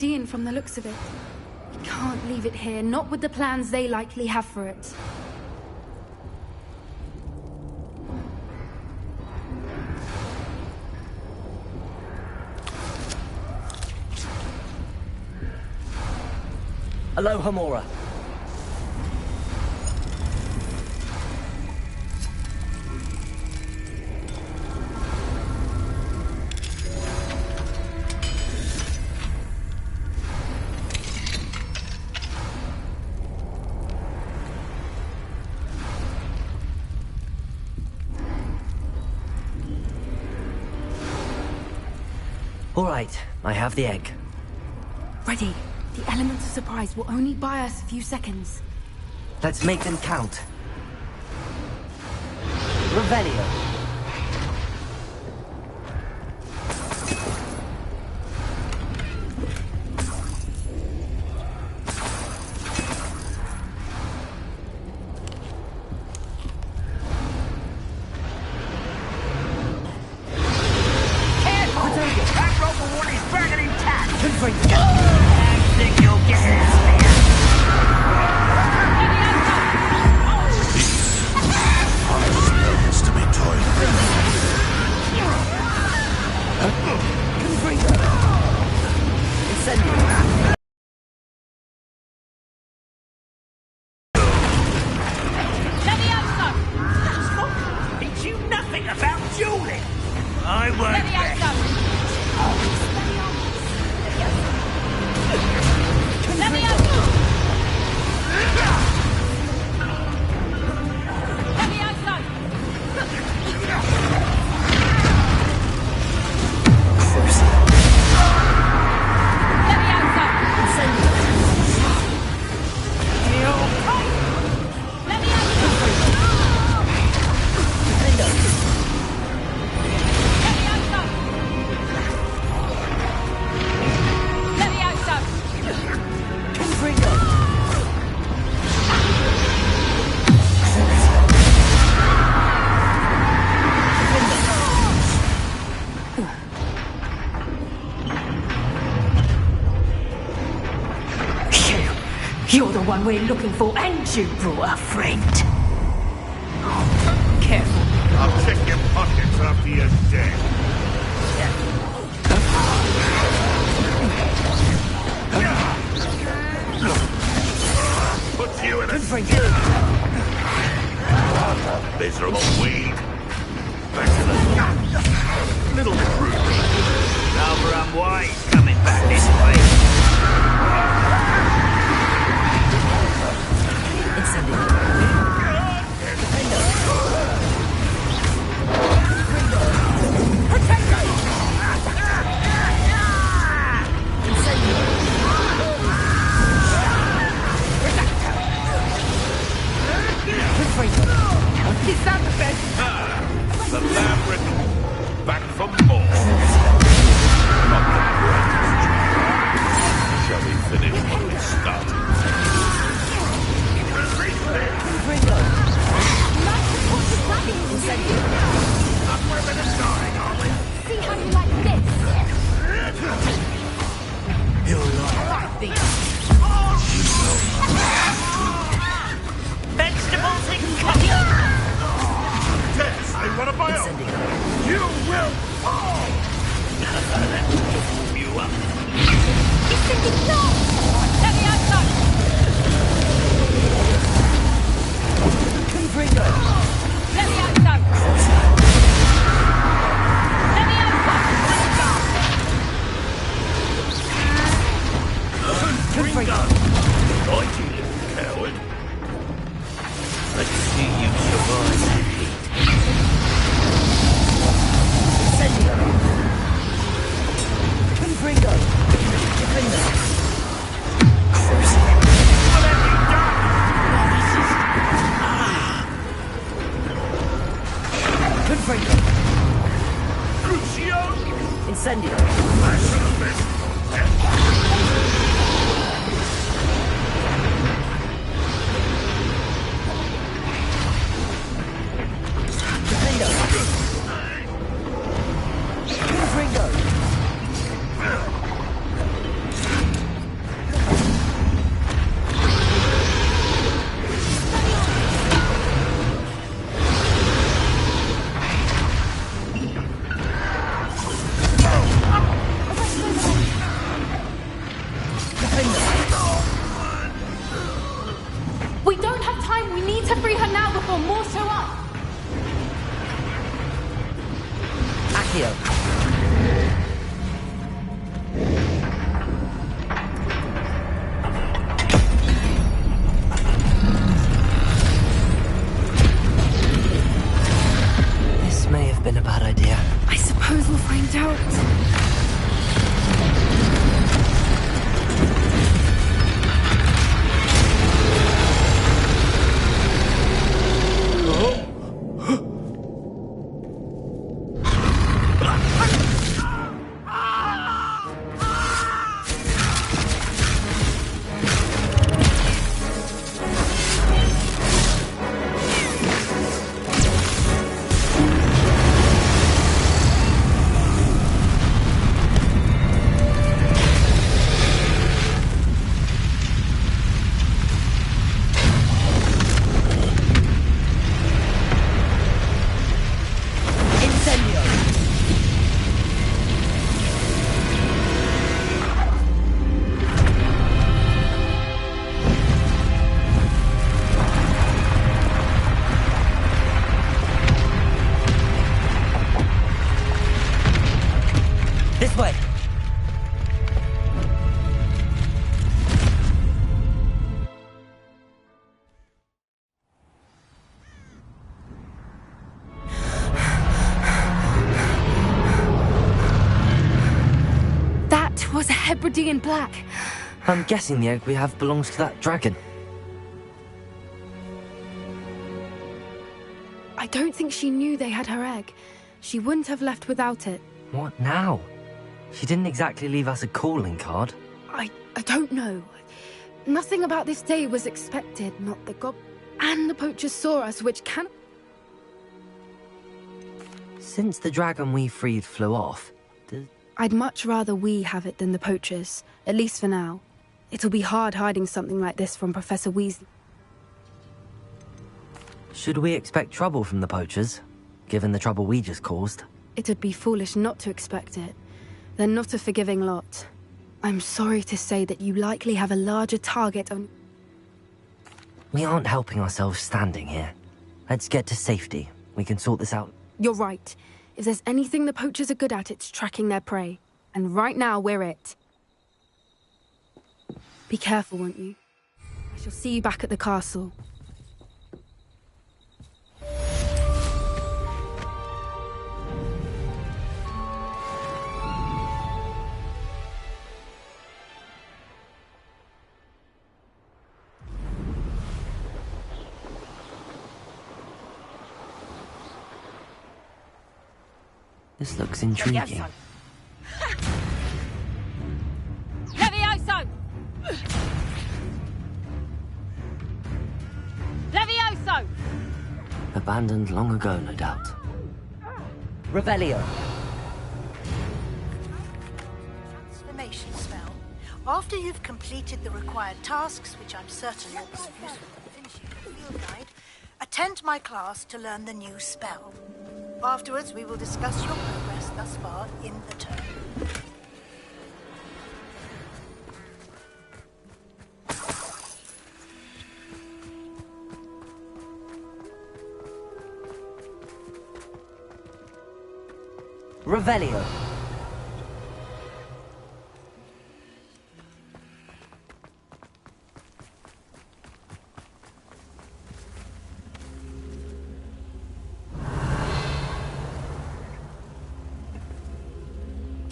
Dean, from the looks of it. We can't leave it here, not with the plans they likely have for it. Aloha, Mora. All right, I have the egg. Ready. The elements of surprise will only buy us a few seconds. Let's make them count. Revelio. You're the one we're looking for, and you brought a friend. Careful. I'll check your pockets after you're dead. Put you in a miserable weed. Back to the little fruit. Now for wise coming back this way. Is that the best? The lamb written. Back for more. Not the greatest. Shall we finish what we started? See how you like this? You'll like these. Vegetables and cookies. Yes, they want to buy up. You will fall. You up. He's thinking no! Let me outside! Confringo. Let me outside! Let me outside! Confringo. Right, you little coward. Let's see you survive the heat. Confringo. Confringo. What have you done? Confringo. Crucio? Incendio. I should have been. Accio. This may have been a bad idea. I suppose we'll find out. This way! That was a Hebridean black. I'm guessing the egg we have belongs to that dragon. I don't think she knew they had her egg. She wouldn't have left without it. What now? She didn't exactly leave us a calling card. I don't know. Nothing about this day was expected, not the gob... And the poachers saw us, which can... Since the dragon we freed flew off, I'd much rather we have it than the poachers, at least for now. It'll be hard hiding something like this from Professor Weasley. should we expect trouble from the poachers, given the trouble we just caused? It'd be foolish not to expect it. They're not a forgiving lot. I'm sorry to say that you likely have a larger target on... We aren't helping ourselves standing here. Let's get to safety. We can sort this out. You're right. If there's anything the poachers are good at, it's tracking their prey. And right now, we're it. Be careful, won't you? I shall see you back at the castle. This looks intriguing. Levioso! Levioso! Abandoned long ago, no doubt. Revelio. Transformation spell. After you've completed the required tasks, which I'm certain will prove useful in finishing the field guide, attend my class to learn the new spell. Afterwards, we will discuss your progress thus far in the term. Revelio.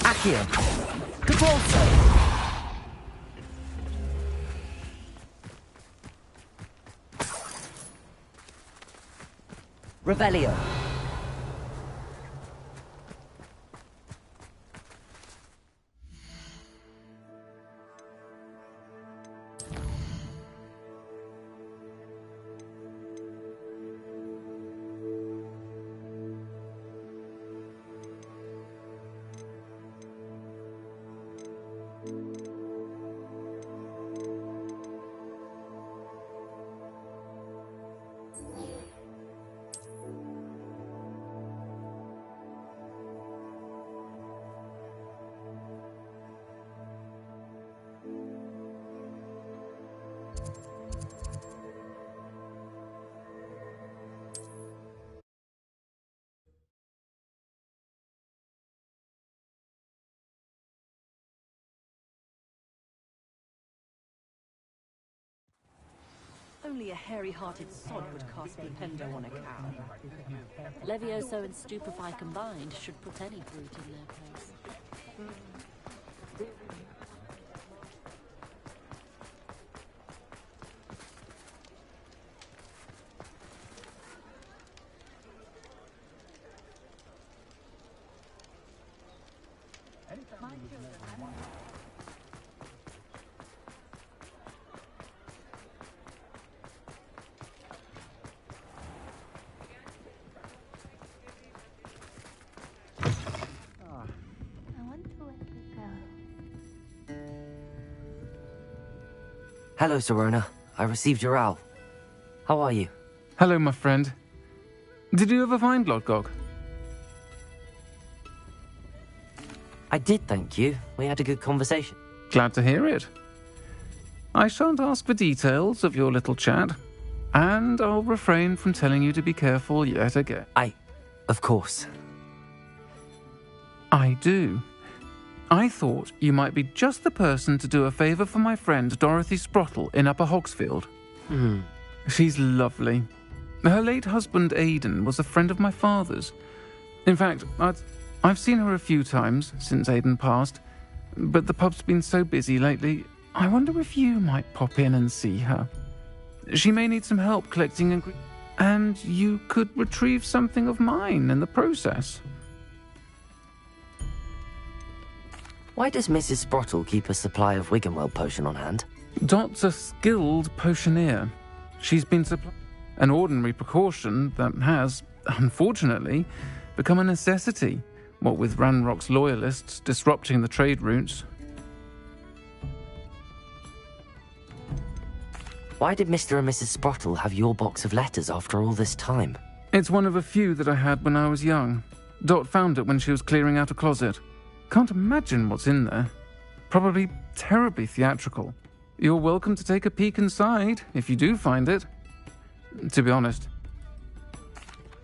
Accio! Cabalso. Revelio. Only a hairy-hearted sod would cast Flipendo on a cow. Levioso and Stupefy combined should put any brute in their place. Hello, Serona. I received your owl. How are you? Hello, my friend. Did you ever find Lodgok? I did, thank you. We had a good conversation. Glad to hear it. I shan't ask for details of your little chat, and I'll refrain from telling you to be careful yet again. Of course. I do. I thought you might be just the person to do a favour for my friend Dorothy Sprottle in Upper Hogsfield. She's lovely. Her late husband Aidan was a friend of my father's. In fact, I've seen her a few times since Aidan passed, but the pub's been so busy lately, I wonder if you might pop in and see her. She may need some help collecting and you could retrieve something of mine in the process. Why does Mrs. Sprottle keep a supply of Wiggenweld potion on hand? Dot's a skilled potioneer. She's been an ordinary precaution that has, unfortunately, become a necessity, what with Ranrock's loyalists disrupting the trade routes. Why did Mr. and Mrs. Sprottle have your box of letters after all this time? It's one of a few that I had when I was young. Dot found it when she was clearing out a closet. Can't imagine what's in there. Probably terribly theatrical. You're welcome to take a peek inside, if you do find it. To be honest.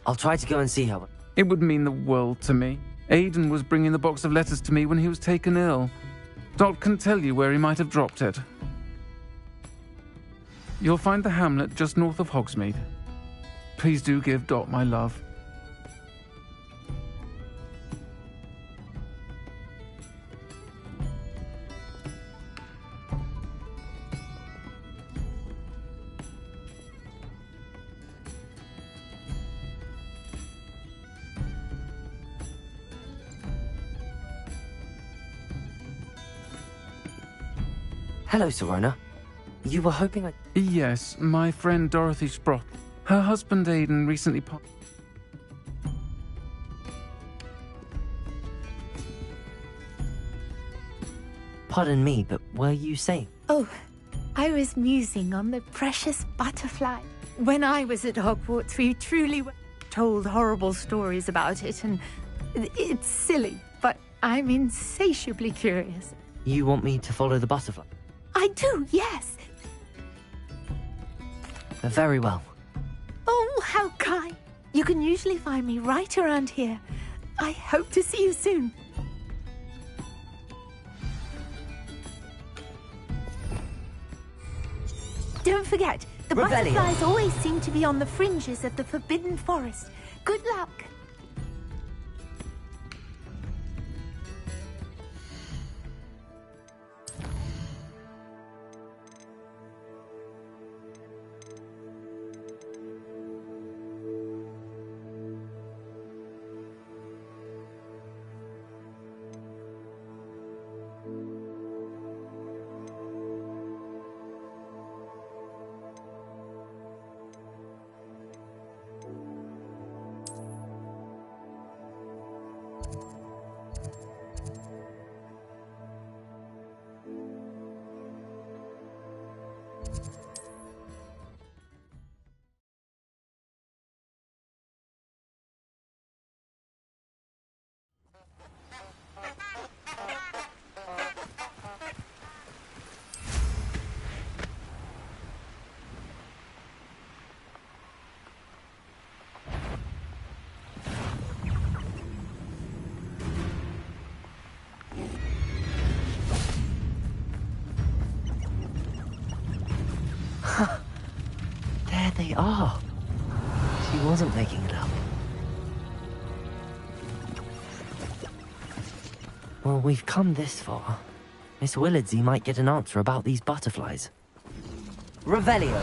I'll try to go and see her. It would mean the world to me. Aidan was bringing the box of letters to me when he was taken ill. Dot can tell you where he might have dropped it. You'll find the hamlet just north of Hogsmeade. Please do give Dot my love. Hello, Serona. You were hoping I... Yes, my friend Dorothy Sprott. Her husband Aidan recently Pardon me, but were you saying? Oh, I was musing on the precious butterfly. When I was at Hogwarts, we truly were told horrible stories about it, and it's silly, but I'm insatiably curious. You want me to follow the butterfly? I do, yes. Very well. Oh, how kind. You can usually find me right around here. I hope to see you soon. Don't forget, the Revelio. butterflies always seem to be on the fringes of the Forbidden Forest. Good luck. they are. She wasn't making it up. Well, we've come this far. Miss Willardsey might get an answer about these butterflies. Revelio!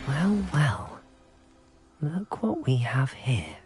Well, well. Look what we have here.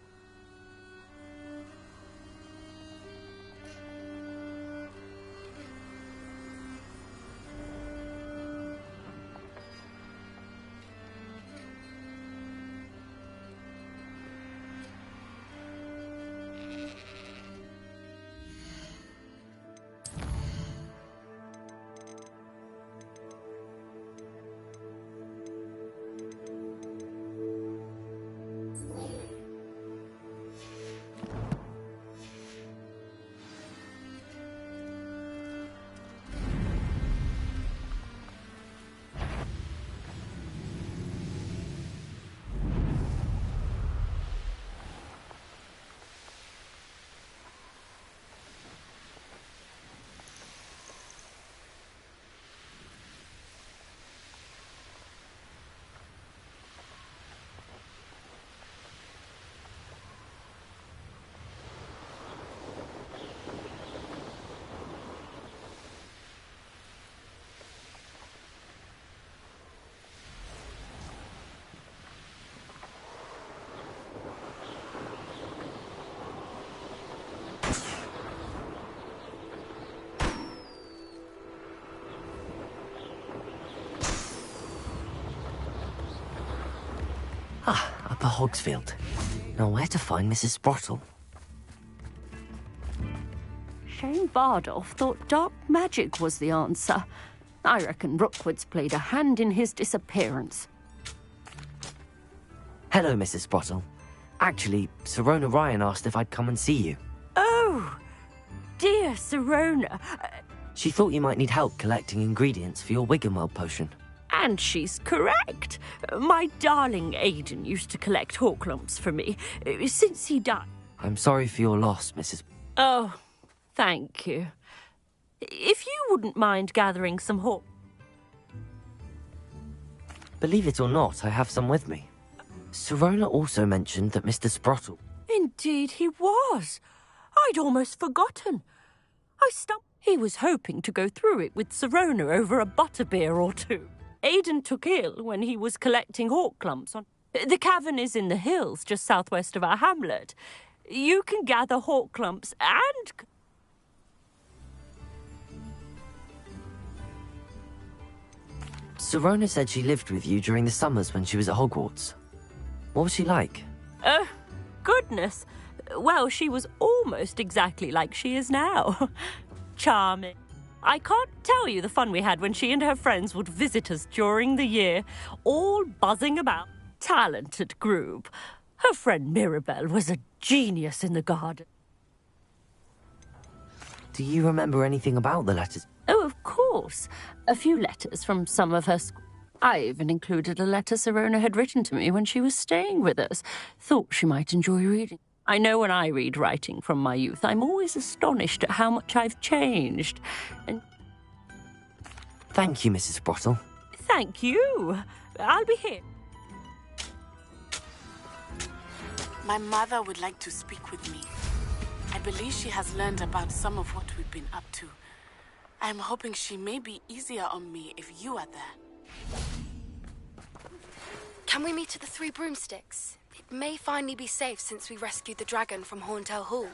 Upper Hogsfield. Now where to find Mrs. Sprottle? Shane Bardolph thought dark magic was the answer. I reckon Rookwood's played a hand in his disappearance. Hello, Mrs. Sprottle. Actually, Sirona Ryan asked if I'd come and see you. Oh, dear Sirona. She thought you might need help collecting ingredients for your Wiggenweld potion. And she's correct. My darling Aidan used to collect hawk lumps for me, since he died. I'm sorry for your loss, Mrs. Oh, thank you. If you wouldn't mind gathering some hawk... Believe it or not, I have some with me. Sirona also mentioned that Mr. Sprottle... Indeed he was. I'd almost forgotten. He was hoping to go through it with Sirona over a butterbeer or two. Aidan took ill when he was collecting hawk lumps on... The cavern is in the hills just southwest of our hamlet. You can gather hawk lumps and... Sirona said she lived with you during the summers when she was at Hogwarts. What was she like? Oh, goodness. Well, she was almost exactly like she is now. Charming. I can't tell you the fun we had when she and her friends would visit us during the year, all buzzing about. Talented group. Her friend Mirabelle was a genius in the garden. Do you remember anything about the letters? Oh, of course. A few letters from some of her... I even included a letter Sirona had written to me when she was staying with us. Thought she might enjoy reading. I know when I read writing from my youth, I'm always astonished at how much I've changed. And... Thank you, Mrs. Sprottle. Thank you. I'll be here. My mother would like to speak with me. I believe she has learned about some of what we've been up to. I'm hoping she may be easier on me if you are there. Can we meet at the Three Broomsticks? It may finally be safe since we rescued the dragon from Horntail Hall.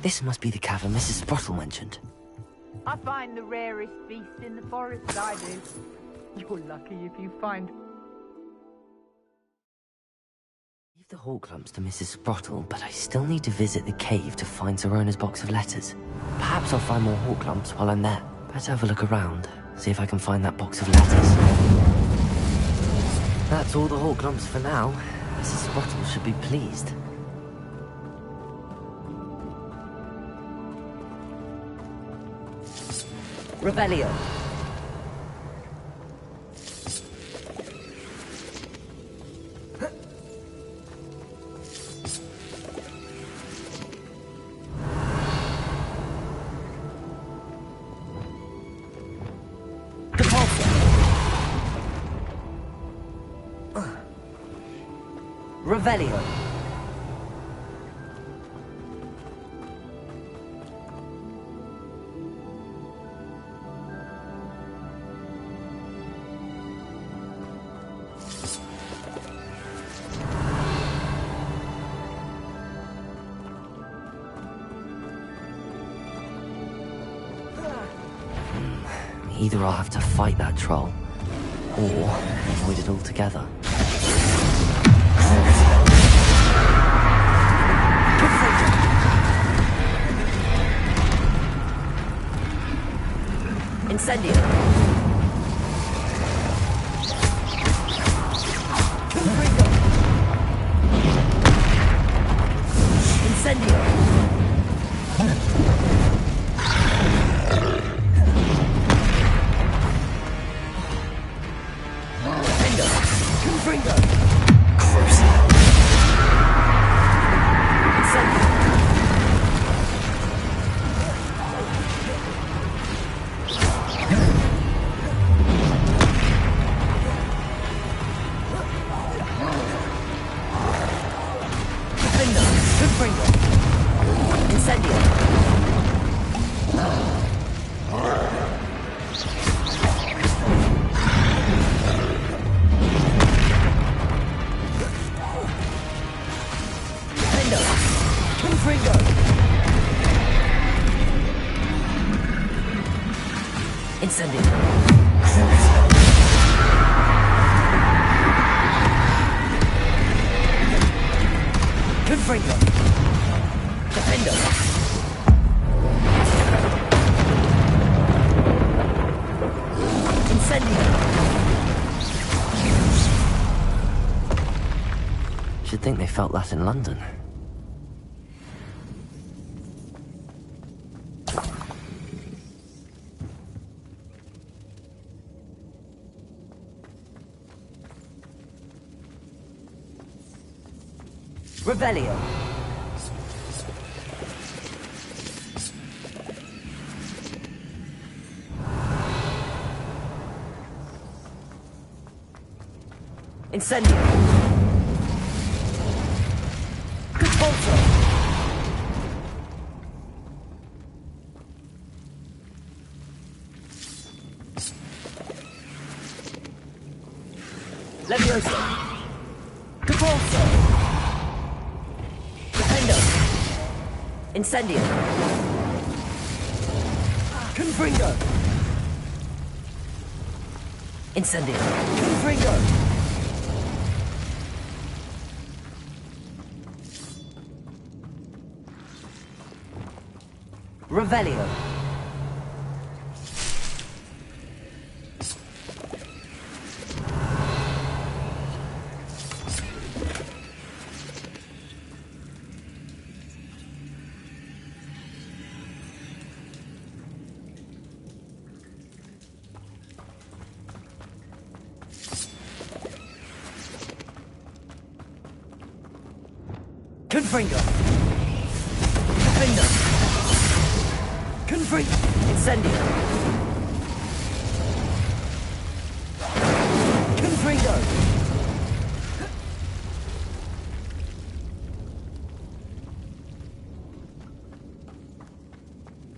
This must be the cavern Mrs. Sprottle mentioned. I find the rarest beast in the forest, I do. You're lucky if you find... Leave the Horklumps to Mrs. Sprottle, but I still need to visit the cave to find Zerona's box of letters. Perhaps I'll find more Horklumps while I'm there. Better have a look around, see if I can find that box of letters. That's all the Horklumps for now. Mrs. Sprottle should be pleased. Revelio. Revelio. Either I'll have to fight that troll, or avoid it altogether. Incendio. Incendio. Confringo. Should think they felt that in London. Revelio. Incendio. Repulso. Levioso. Repulso. Defendo. Incendio. Confringo. Incendio. Confringo. Revelio. Confringo. Defendo. Confringo. Incendio. Confringo.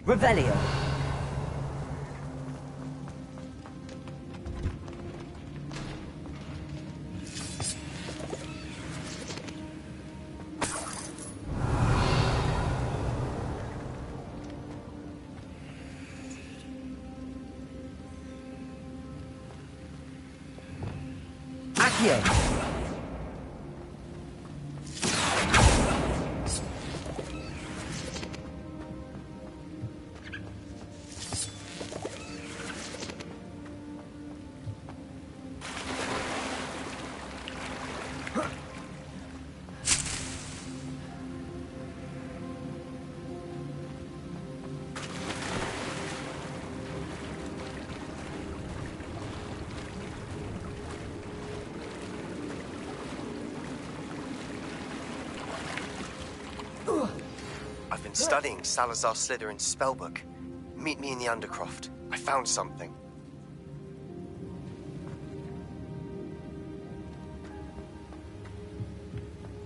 Revelio. here. I've been studying Salazar Slytherin's spellbook. Meet me in the Undercroft. I found something.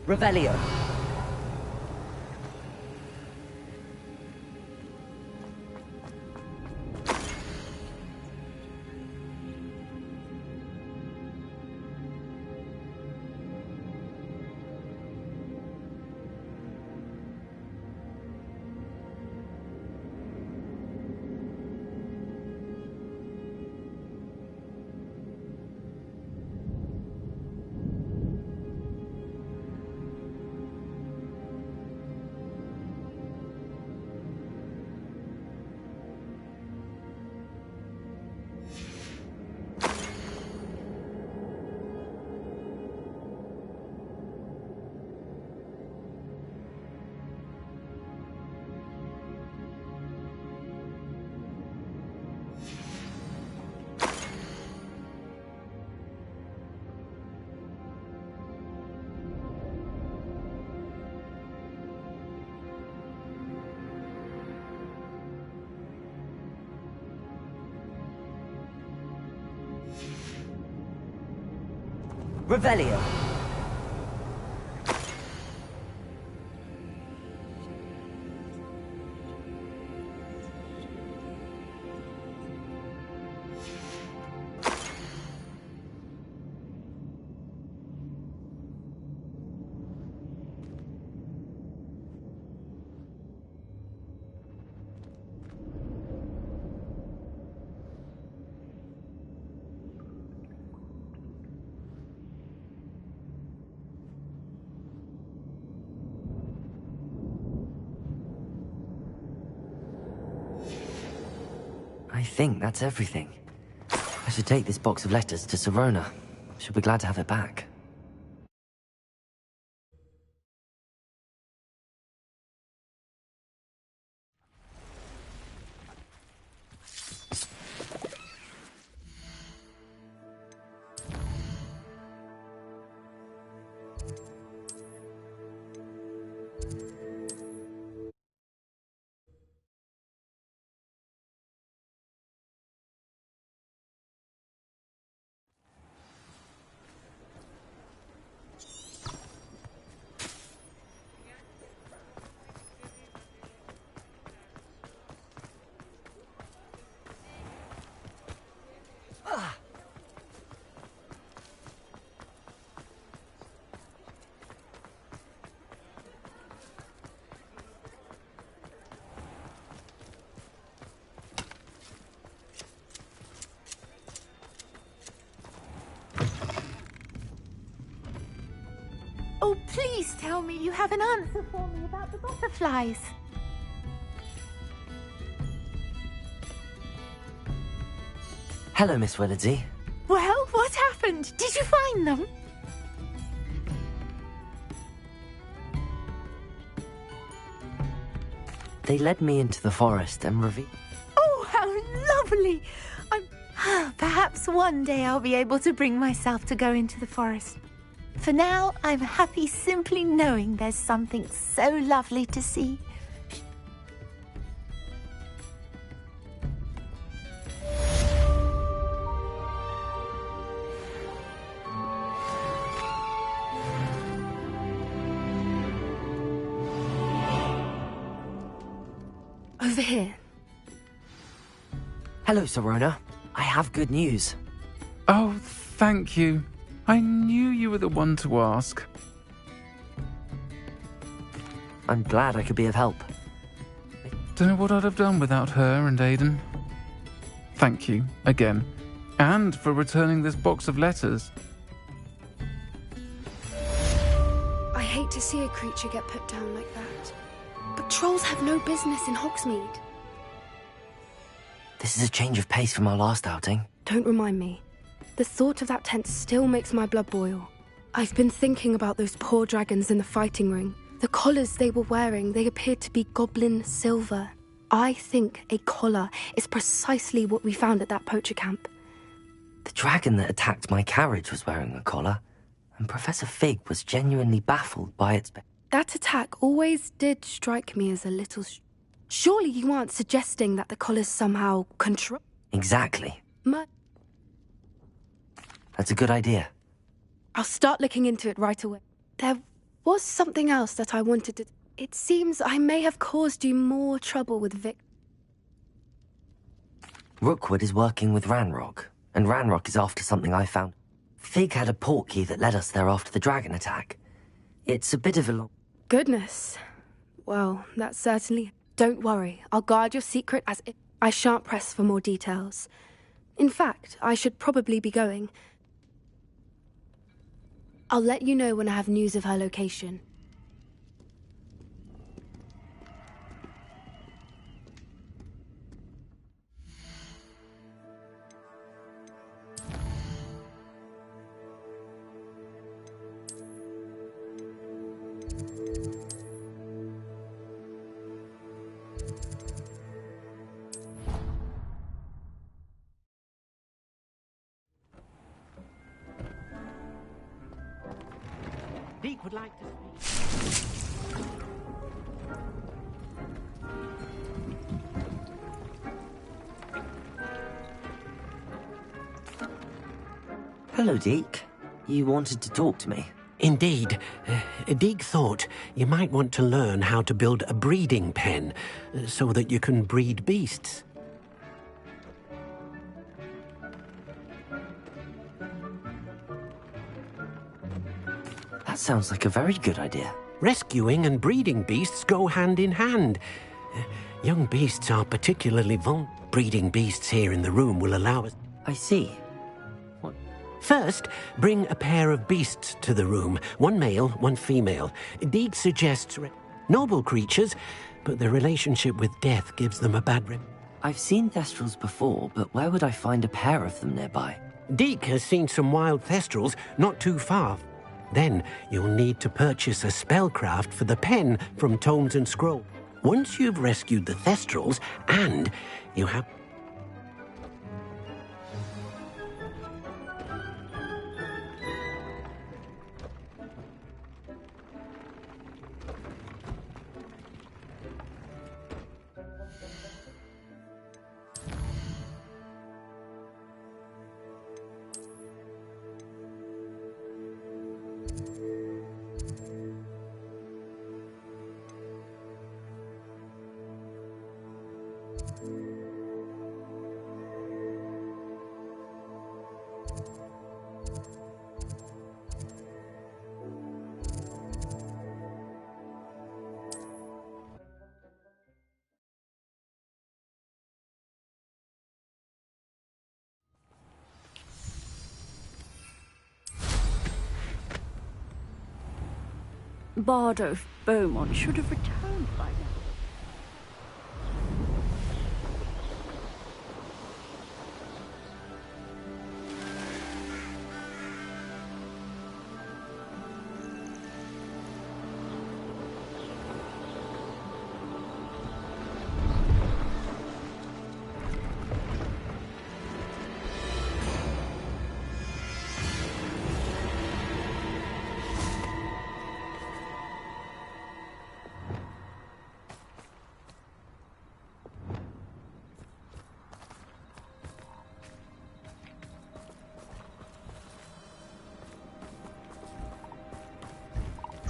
Revelio. Revelio. I think that's everything. I should take this box of letters to Sirona. She'll be glad to have it back. Oh, please tell me you have an answer for me about the butterflies. Hello, Miss Willardsey. Well, what happened? Did you find them? They led me into the forest and revealed... Oh, how lovely! Perhaps one day I'll be able to bring myself to go into the forest. For now, I'm happy simply knowing there's something so lovely to see. Over here. Hello, Sirona. I have good news. Oh, thank you. I knew you were the one to ask. I'm glad I could be of help. Don't know what I'd have done without her and Aiden. Thank you, again. And for returning this box of letters. to see a creature get put down like that. But trolls have no business in Hogsmeade. This is a change of pace from our last outing. Don't remind me. The thought of that tent still makes my blood boil. I've been thinking about those poor dragons in the fighting ring. The collars they were wearing, they appeared to be goblin silver. I think a collar is precisely what we found at that poacher camp. The dragon that attacked my carriage was wearing a collar, and Professor Fig was genuinely baffled by its... That attack always did strike me as a little... Surely you aren't suggesting that the collars somehow control... Exactly. That's a good idea. I'll start looking into it right away. There was something else that I wanted to... It seems I may have caused you more trouble with Vic. Rookwood is working with Ranrock, and Ranrock is after something I found. Fig had a portkey that led us there after the dragon attack. It's a bit of a long... Goodness. Well, that's certainly... Don't worry, I'll guard your secret as if... I shan't press for more details. In fact, I should probably be going. I'll let you know when I have news of her location. Deek would like to speak. Hello, Deke. You wanted to talk to me? Indeed. Deek thought you might want to learn how to build a breeding pen so that you can breed beasts. That sounds like a very good idea. Rescuing and breeding beasts go hand in hand. Young beasts are particularly vulnerable. Breeding beasts here in the room will allow us... I see. What? First, bring a pair of beasts to the room. One male, one female. Deek suggests noble creatures, but their relationship with death gives them a bad rep. I've seen Thestrals before, but where would I find a pair of them nearby? Deek has seen some wild Thestrals not too far. Then you'll need to purchase a spellcraft for the pen from Tomes and Scroll. Once you've rescued the Thestrals, and you have... Bardo Beaumont should have returned by now.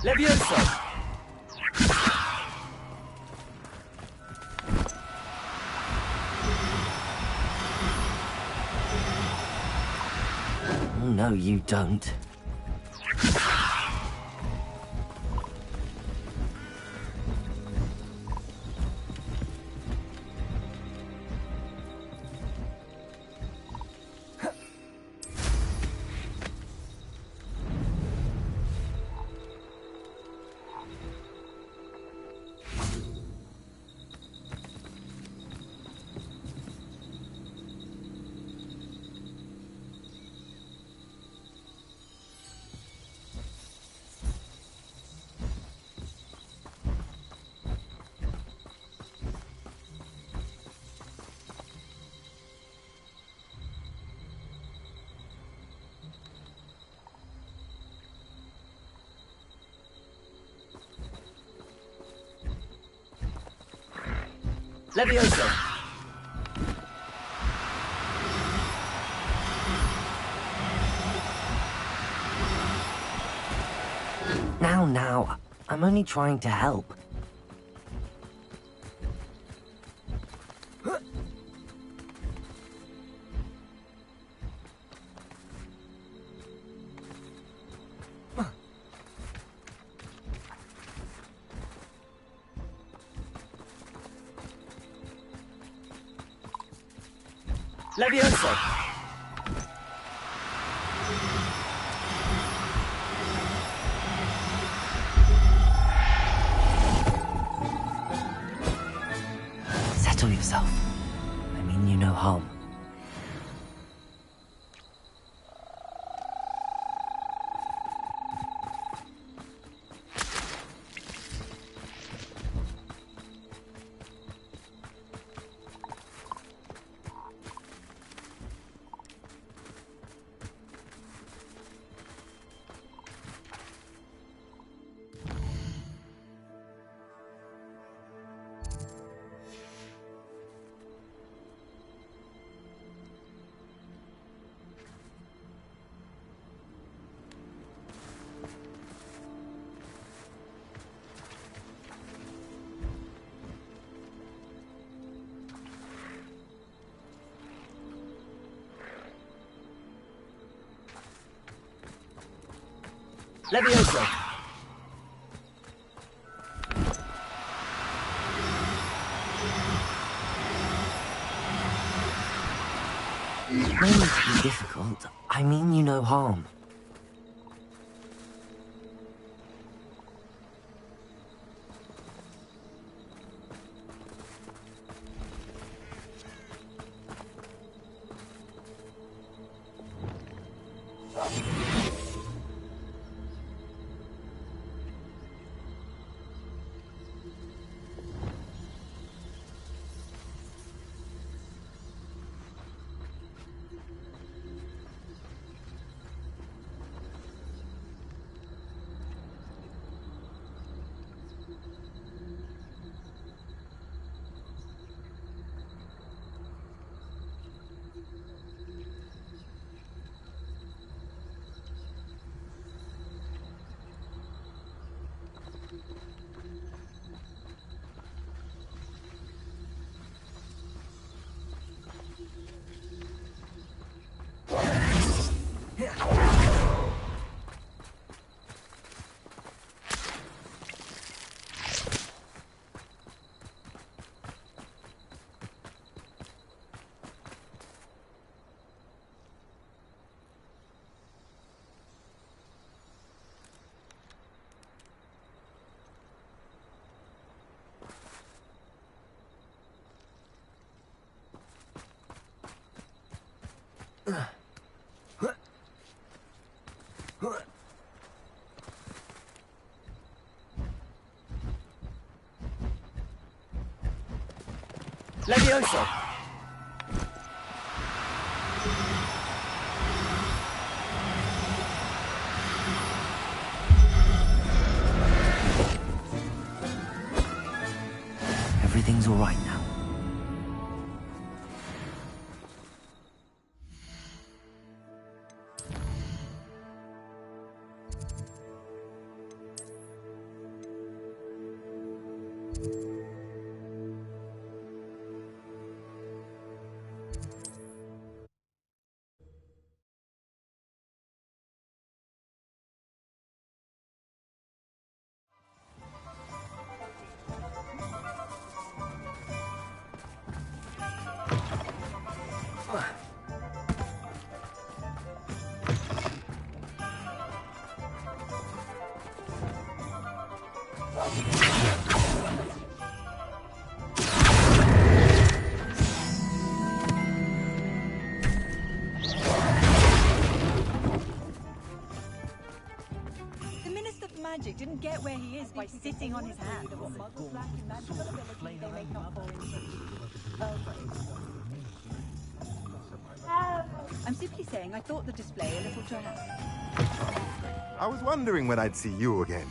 Levioso! Oh, no, you don't. Levioso! Now. I'm only trying to help. Levioso! Settle yourself. I mean you no harm. Levioso! No need to be difficult. I mean you no harm. Levioso! Everything's all right now. Magic didn't get where he is by sitting on his hands. I'm simply saying I thought the display a little drab. I was wondering when I'd see you again.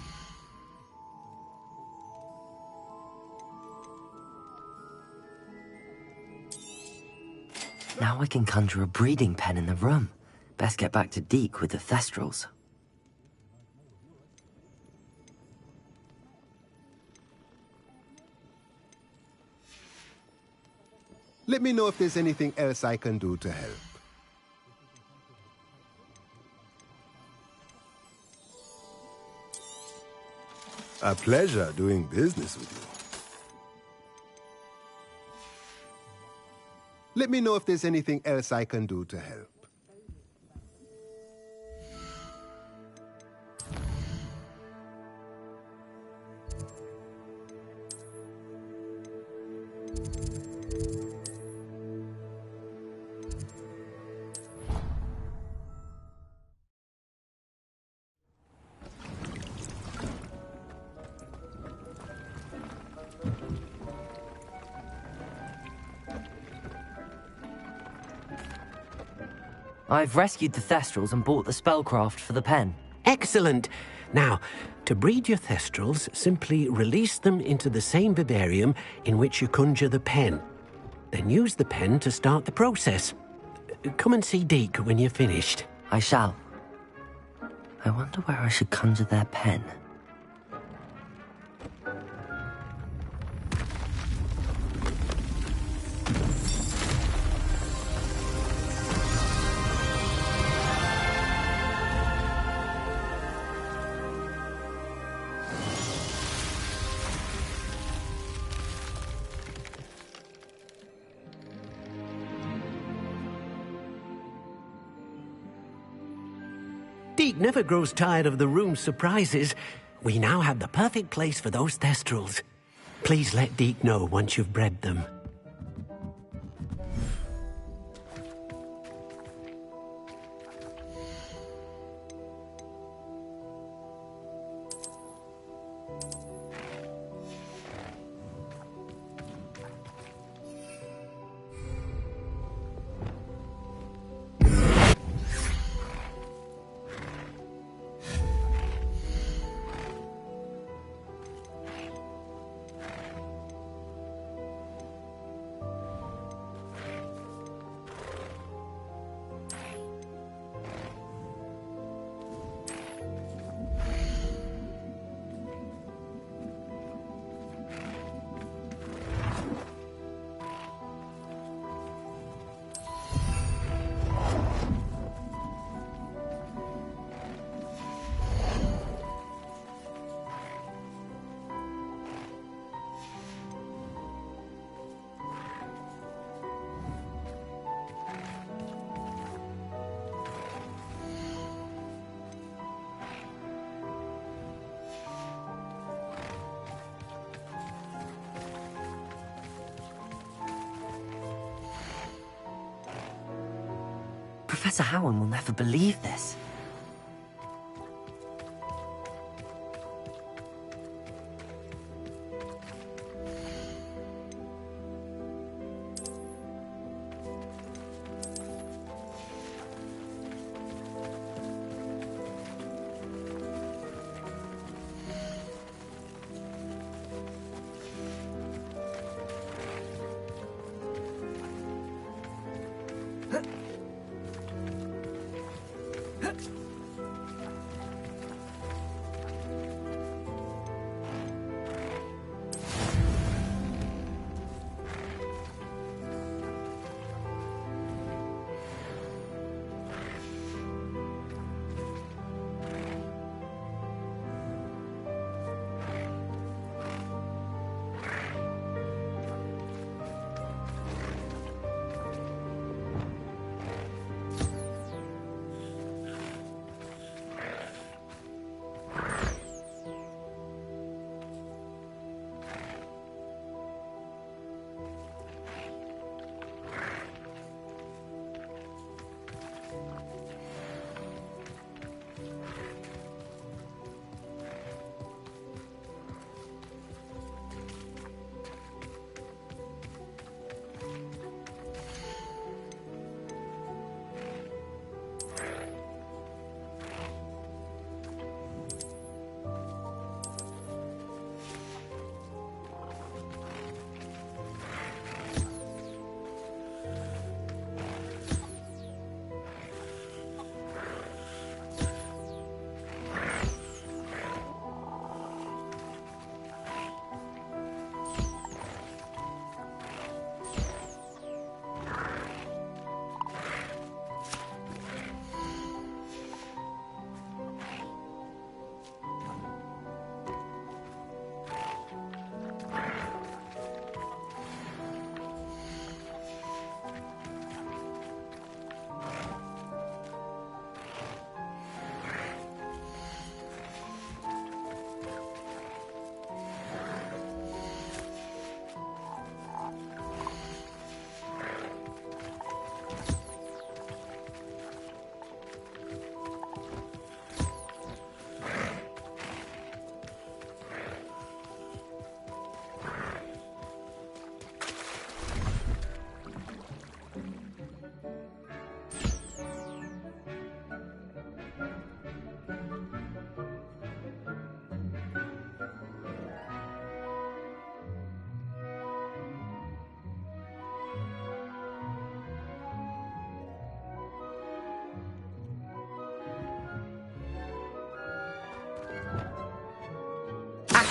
Now I can conjure a breeding pen in the room. Best get back to Deke with the Thestrals. Let me know if there's anything else I can do to help. A pleasure doing business with you. Let me know if there's anything else I can do to help. I've rescued the Thestrals and bought the spellcraft for the pen. Excellent! Now, to breed your Thestrals, simply release them into the same vivarium in which you conjure the pen. Then use the pen to start the process. Come and see Deke when you're finished. I shall. I wonder where I should conjure their pen. Deke never grows tired of the room's surprises. We now have the perfect place for those Thestrals. Please let Deke know once you've bred them. Professor Howard will never believe this.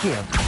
Here.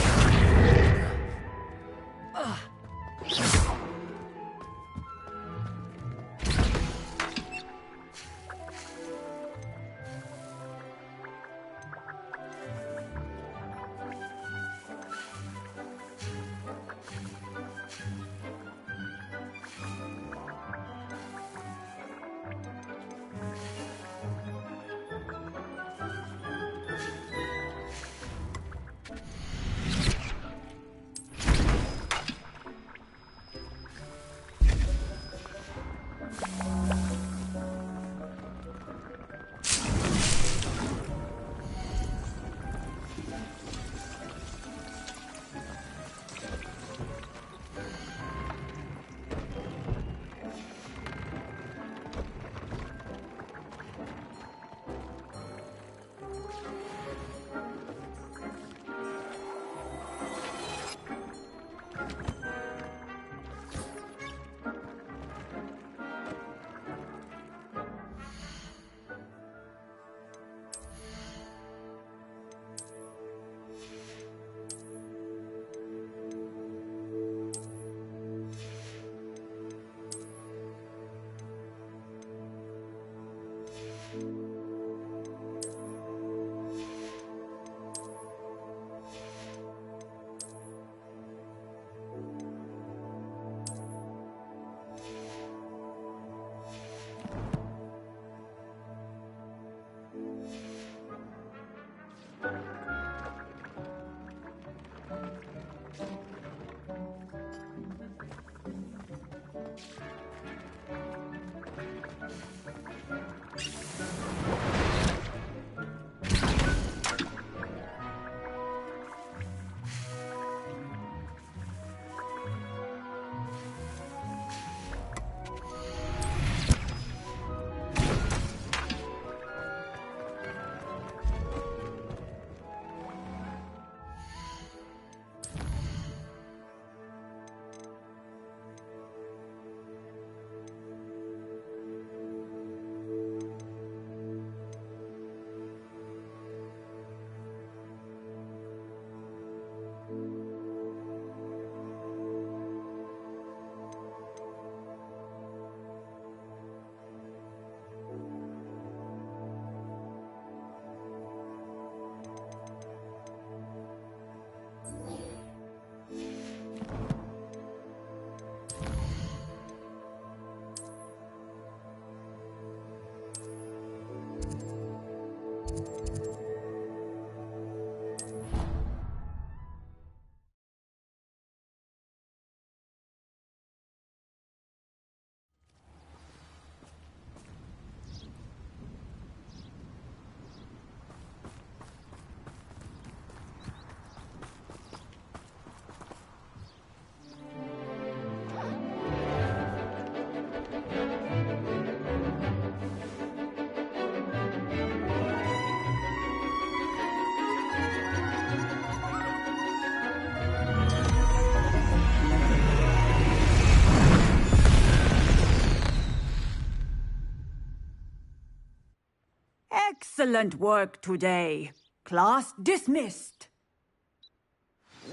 Excellent work today. Class dismissed.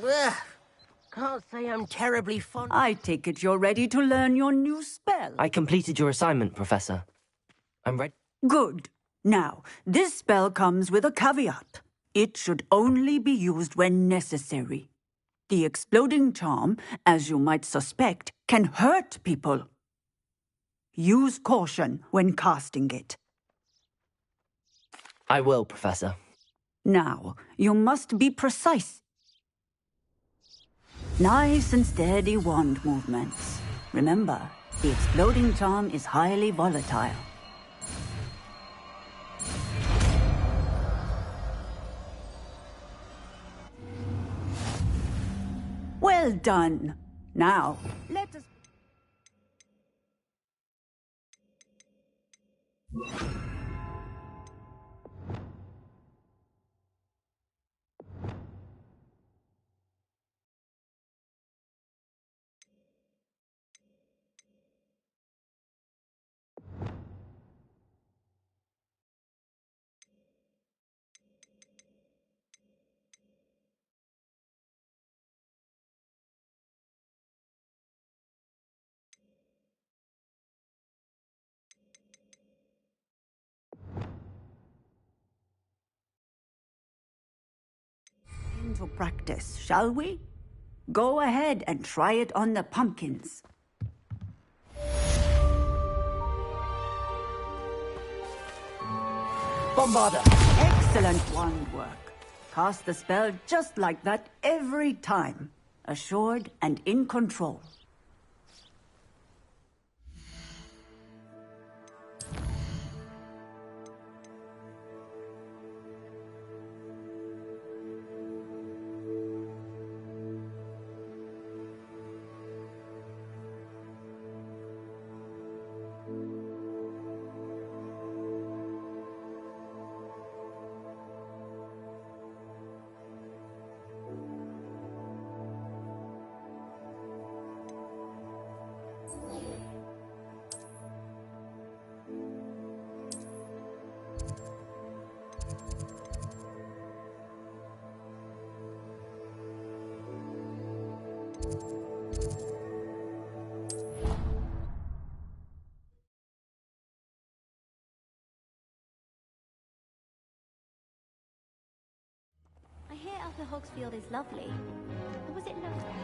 Ugh, can't say I'm terribly fond. I take it you're ready to learn your new spell. I completed your assignment, Professor. I'm ready. Good. Now, this spell comes with a caveat. It should only be used when necessary. The exploding charm, as you might suspect, can hurt people. Use caution when casting it. I will, Professor. Now, you must be precise. Nice and steady wand movements. Remember, the exploding charm is highly volatile. Well done. Now, let us... To practice, shall we? Go ahead and try it on the pumpkins. Bombarda! Excellent wand work. Cast the spell just like that every time. Assured and in control. I hear Upper Hogsfield is lovely. Or was it lovely?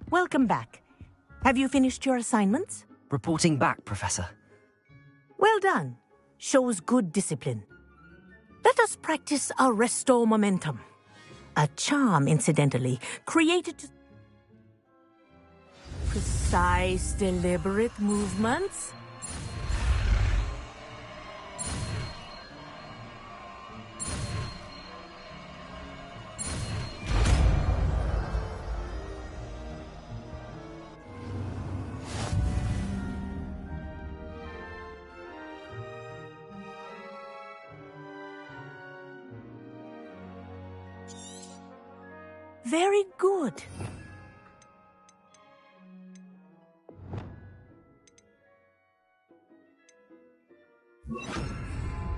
Welcome back. Have you finished your assignments? Reporting back, Professor. Well done. Shows good discipline. Let us practice our Restore Momentum. A charm, incidentally, created to... Precise, deliberate movements. Very good.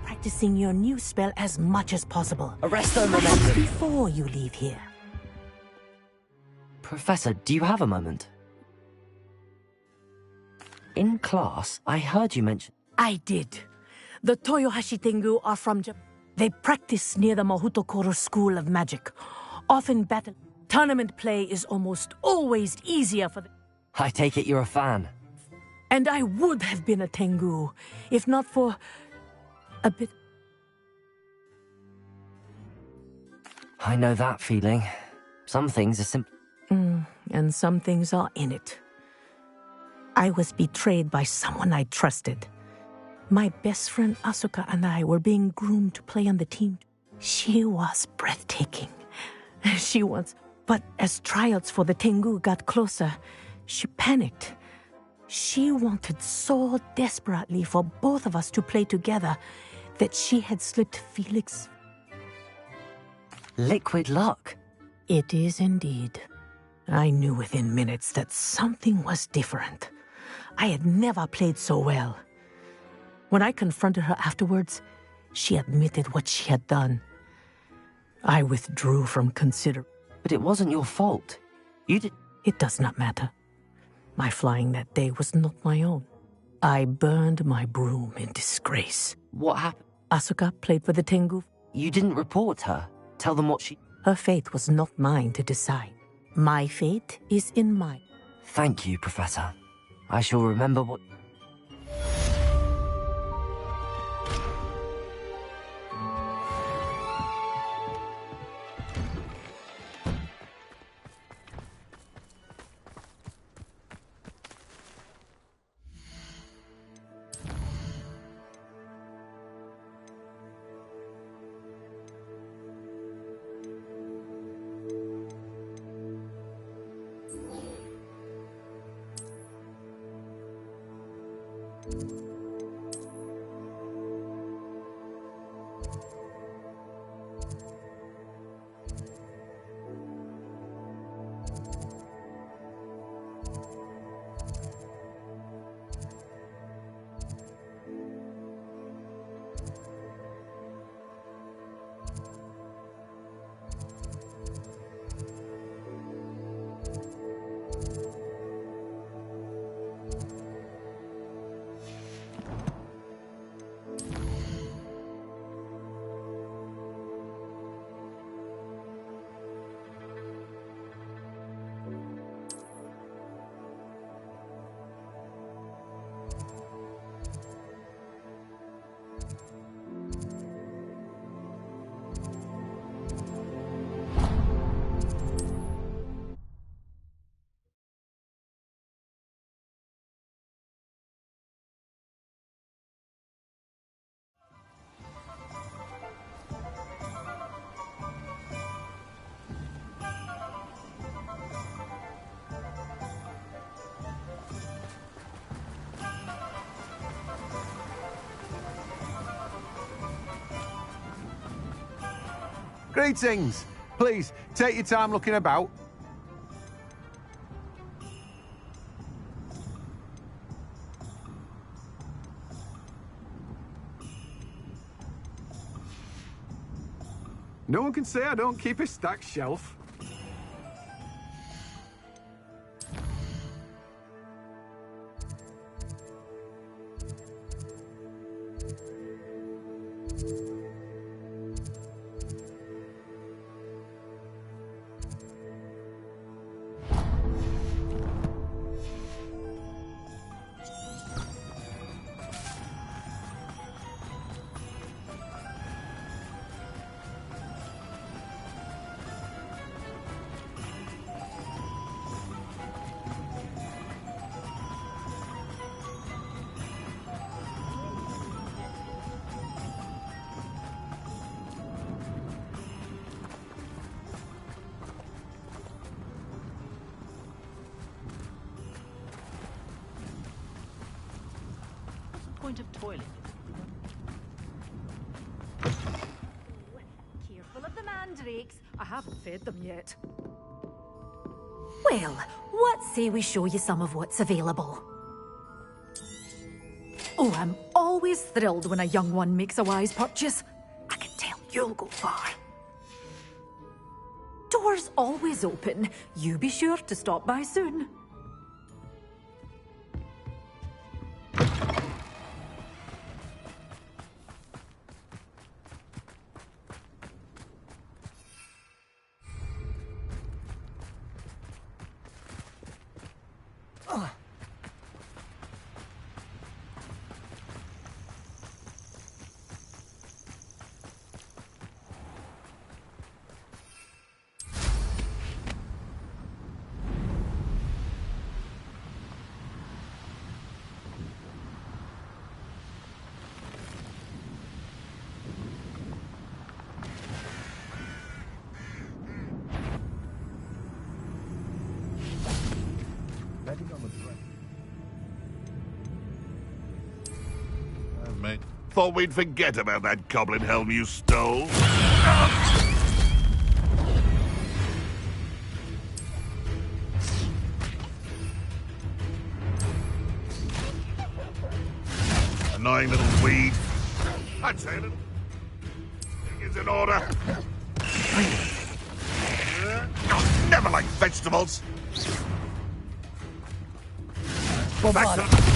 Practicing your new spell as much as possible. Arresto Momentum. Before you leave here. Professor, do you have a moment? In class, I heard you mention... I did. The Toyohashi Tengu are from Japan. They practice near the Mahutokoro School of Magic. Often battle. Tournament play is almost always easier for them. I take it you're a fan. And I would have been a Tengu, if not for a bit... I know that feeling. Some things are simple. And some things are in it. I was betrayed by someone I trusted. My best friend Asuka and I were being groomed to play on the team. She was breathtaking. She was... But as trials for the Tengu got closer, she panicked. She wanted so desperately for both of us to play together that she had slipped Felix. Liquid luck. It is indeed. I knew within minutes that something was different. I had never played so well. When I confronted her afterwards, she admitted what she had done. I withdrew from consideration. But it wasn't your fault. You did... It does not matter. My flying that day was not my own. I burned my broom in disgrace. What happened? Asuka played for the Tengu. You didn't report her. Tell them what she... Her fate was not mine to decide. My fate is in mine. Thank you, Professor. I shall remember what... Greetings. Please, take your time looking about. No one can say I don't keep a stacked shelf. Point of toilet. Careful of the mandrakes. I haven't fed them yet. Well, what say we show you some of what's available? Oh, I'm always thrilled when a young one makes a wise purchase. I can tell you'll go far. Doors always open. You be sure to stop by soon. Mate, thought we'd forget about that goblin helm you stole. Annoying little weed. I'd say little. Thing is in order. Never like vegetables. Back to...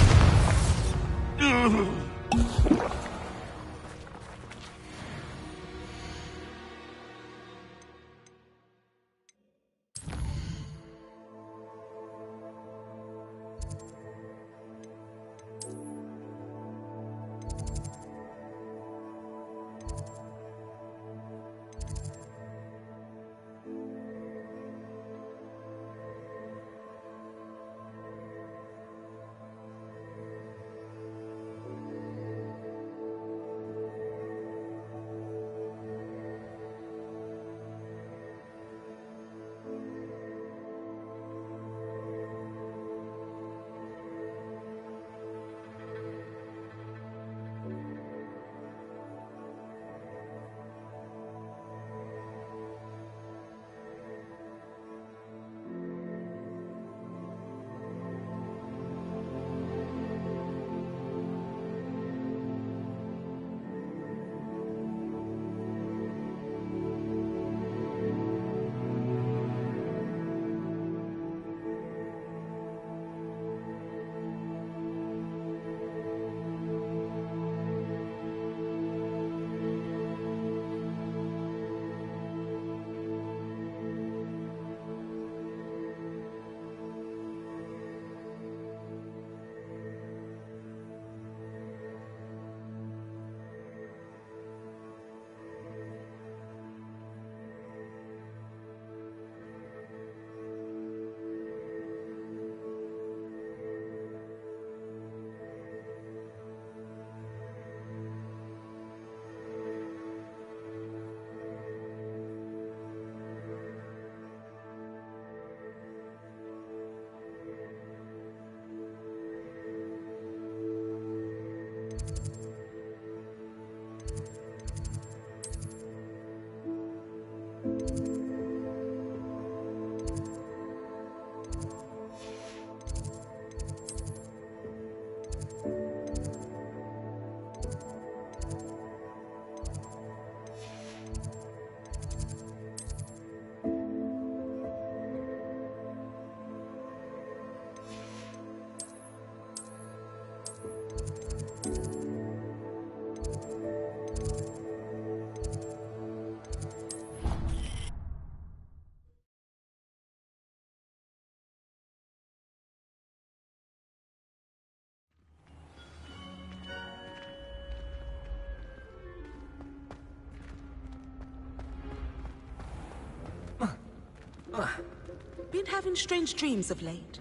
Been having strange dreams of late.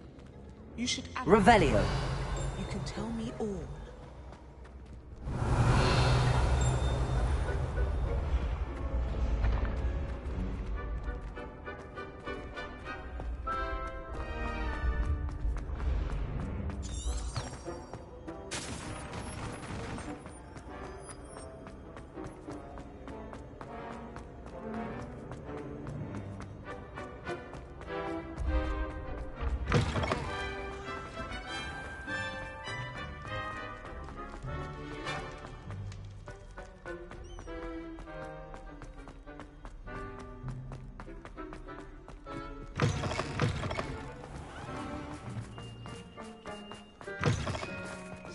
You should act. Revelio. You can tell me all.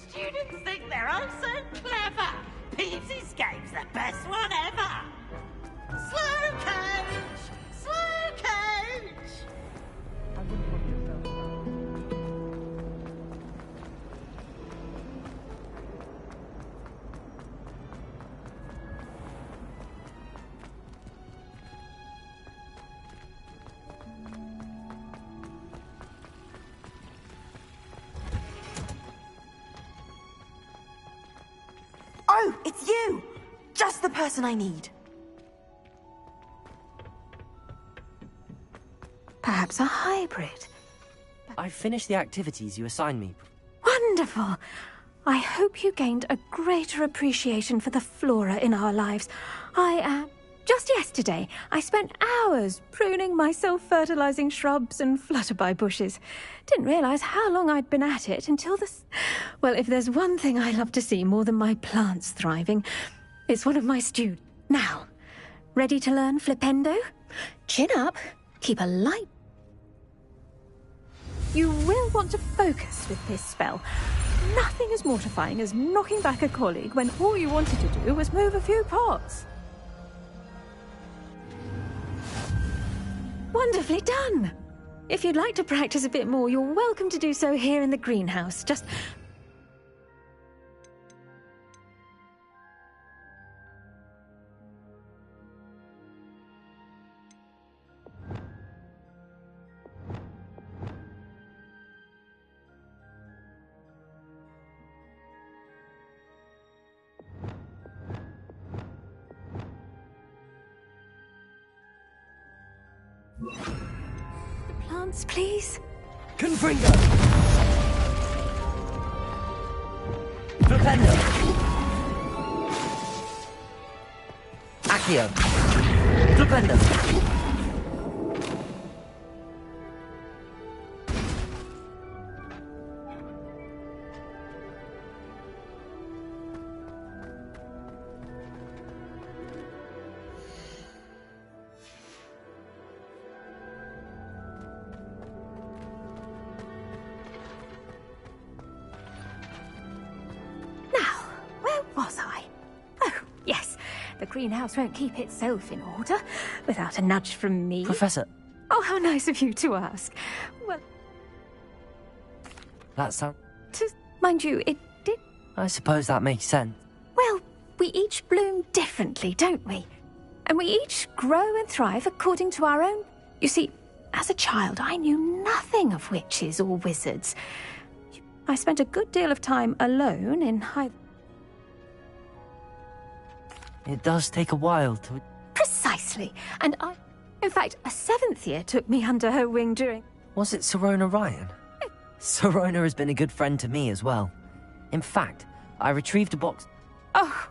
Students think they're all so clever. Peeves Escape's the best one ever. Slow coach! Slow coach! Oh, it's you! Just the person I need. Perhaps a hybrid. I've finished the activities you assigned me. Wonderful! I hope you gained a greater appreciation for the flora in our lives. Just yesterday, I spent hours pruning my self-fertilizing shrubs and flutterby bushes. Didn't realize how long I'd been at it until this... Well, if there's one thing I love to see more than my plants thriving, it's one of my students. Now, ready to learn Flipendo? Chin up, keep a light... You will want to focus with this spell. Nothing as mortifying as knocking back a colleague when all you wanted to do was move a few pots. Wonderfully done! If you'd like to practice a bit more, you're welcome to do so here in the greenhouse. Just... Plants, please. Confringo! Flipendo! Accio! Flipendo! Was I? Oh, yes. The greenhouse won't keep itself in order without a nudge from me. Professor. Oh, how nice of you to ask. Well... That sounds... Mind you, it did... I suppose that makes sense. Well, we each bloom differently, don't we? And we each grow and thrive according to our own... You see, as a child, I knew nothing of witches or wizards. I spent a good deal of time alone in high... It does take a while to... Precisely. And I... In fact, a 7th year took me under her wing during... Was it Sirona Ryan? Sirona has been a good friend to me as well. In fact, I retrieved a box... Oh,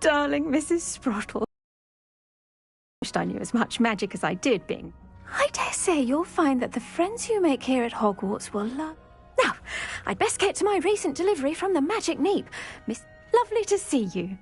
darling Mrs. Sprottle. I wished I knew as much magic as I did, being... I dare say you'll find that the friends you make here at Hogwarts will love... Now, I'd best get to my recent delivery from the Magic Neep. Miss... Lovely to see you.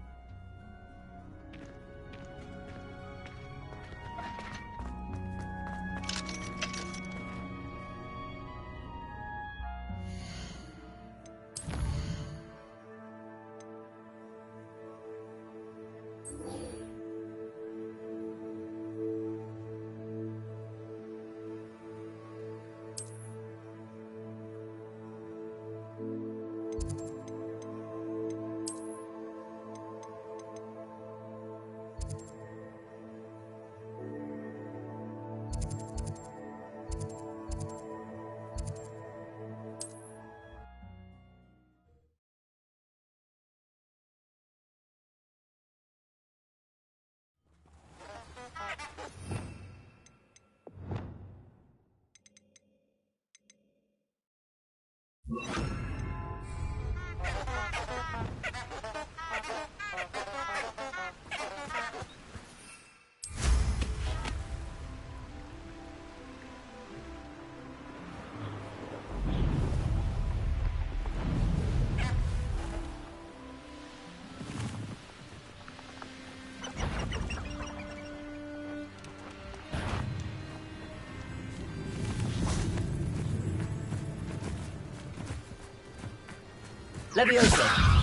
Leviosa!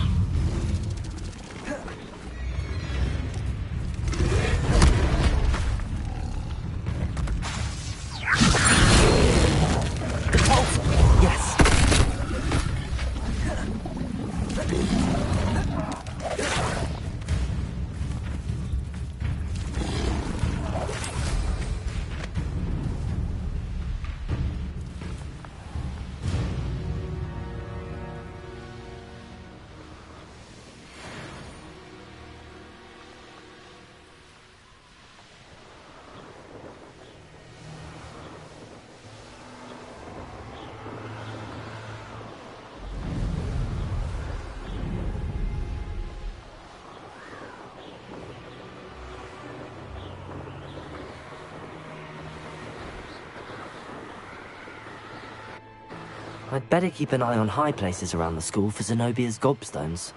I'd better keep an eye on high places around the school for Zenobia's gobstones.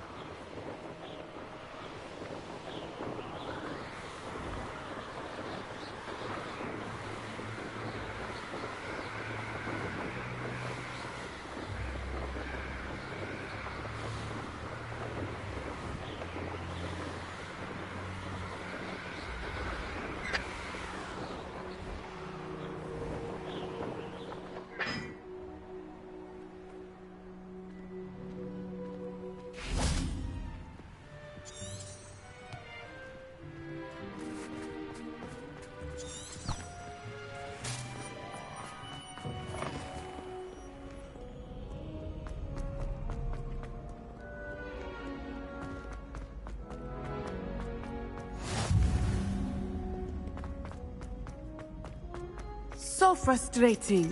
So frustrating.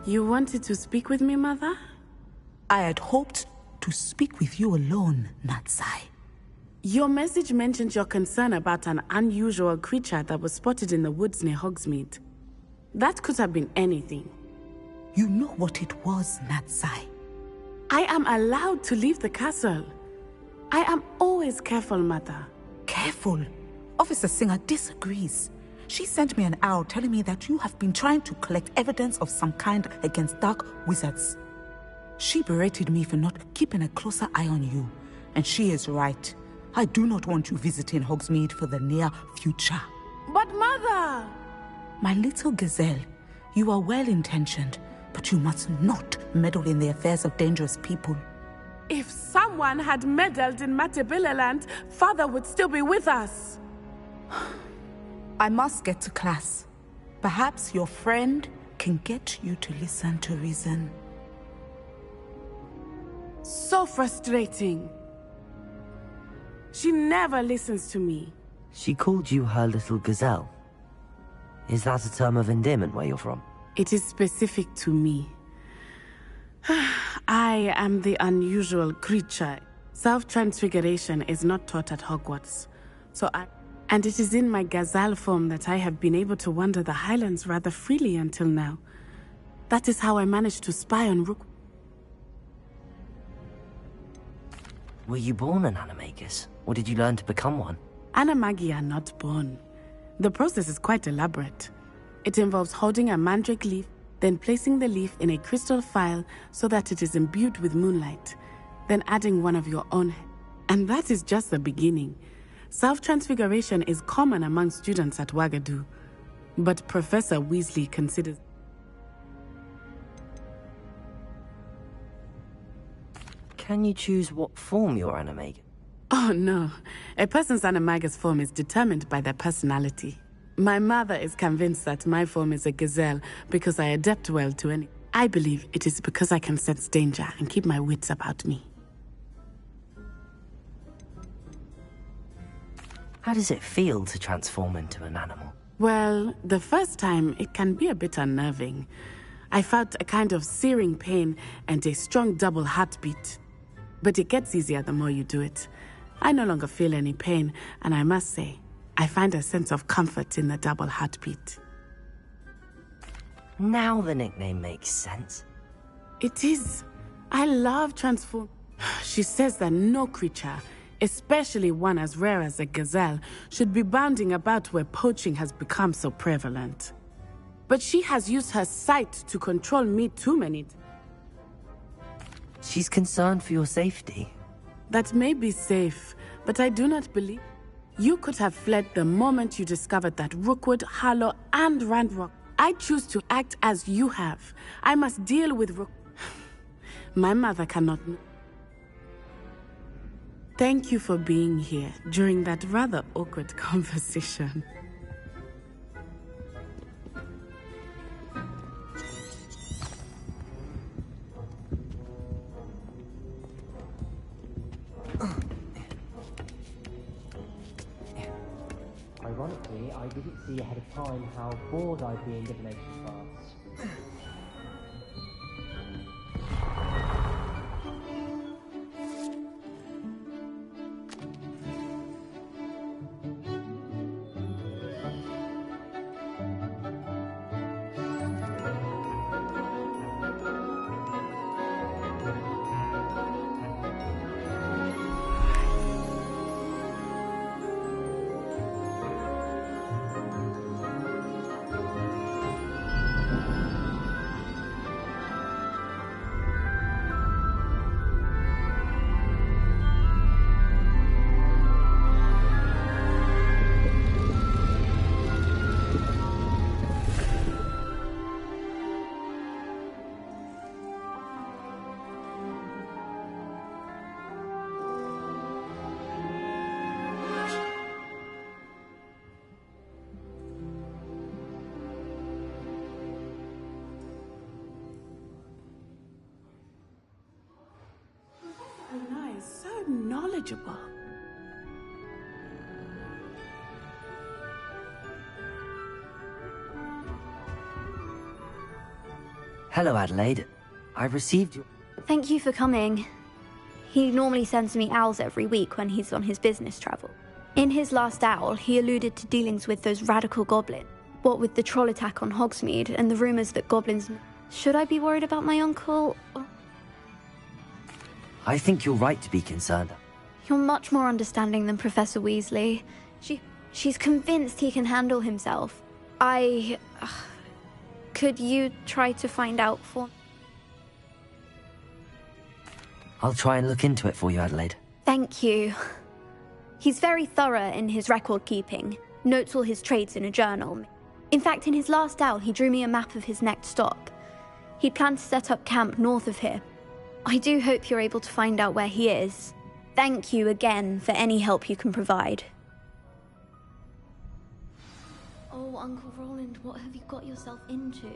You wanted to speak with me, Mother? I had hoped to speak with you alone, Natsai. Your message mentioned your concern about an unusual creature that was spotted in the woods near Hogsmeade. That could have been anything. You know what it was, Natsai. I am allowed to leave the castle. I am always careful, Mother. Careful? Officer Singer disagrees. She sent me an owl telling me that you have been trying to collect evidence of some kind against dark wizards. She berated me for not keeping a closer eye on you, and she is right. I do not want you visiting Hogsmeade for the near future. But Mother! My little gazelle, you are well-intentioned, but you must not meddle in the affairs of dangerous people. If someone had meddled in Matabeleland, Father would still be with us. I must get to class. Perhaps your friend can get you to listen to reason. So frustrating. She never listens to me. She called you her little gazelle. Is that a term of endearment where you're from? It is specific to me. I am the unusual creature. Self-transfiguration is not taught at Hogwarts. And it is in my gazelle form that I have been able to wander the Highlands rather freely until now. That is how I managed to spy on Rook. Were you born an animagus, or did you learn to become one? Animagi are not born. The process is quite elaborate. It involves holding a mandrake leaf, then placing the leaf in a crystal phial so that it is imbued with moonlight, then adding one of your own. And that is just the beginning. Self-transfiguration is common among students at Wagadu, but Professor Weasley considers... Can you choose what form your animagus? Oh no, a person's animagus form is determined by their personality. My mother is convinced that my form is a gazelle because I adapt well to any... I believe it is because I can sense danger and keep my wits about me. How does it feel to transform into an animal? Well, the first time it can be a bit unnerving. I felt a kind of searing pain and a strong double heartbeat. But it gets easier the more you do it. I no longer feel any pain, and I must say, I find a sense of comfort in the double heartbeat. Now the nickname makes sense. It is. I love transform. She says that no creature, especially one as rare as a gazelle, should be bounding about where poaching has become so prevalent. But she has used her sight to control me too many times. She's concerned for your safety. That may be safe, but I do not believe... You could have fled the moment you discovered that Rookwood, Harlow, and Randrock. I choose to act as you have. I must deal with Rook... My mother cannot know. Thank you for being here during that rather awkward conversation. Ironically, I didn't see ahead of time how bored I'd be in divination class. So knowledgeable. Hello, Adelaide. I received your... Thank you for coming. He normally sends me owls every week when he's on his business travel. In his last owl, he alluded to dealings with those radical goblins. What with the troll attack on Hogsmeade and the rumours that goblins... Should I be worried about my uncle? I think you're right to be concerned. You're much more understanding than Professor Weasley. She's convinced he can handle himself. Could you try to find out for... I'll try and look into it for you, Adelaide. Thank you. He's very thorough in his record keeping, notes all his trades in a journal. In fact, in his last owl, he drew me a map of his next stop. He planned to set up camp north of here. I do hope you're able to find out where he is. Thank you again for any help you can provide. Oh, Uncle Roland, what have you got yourself into?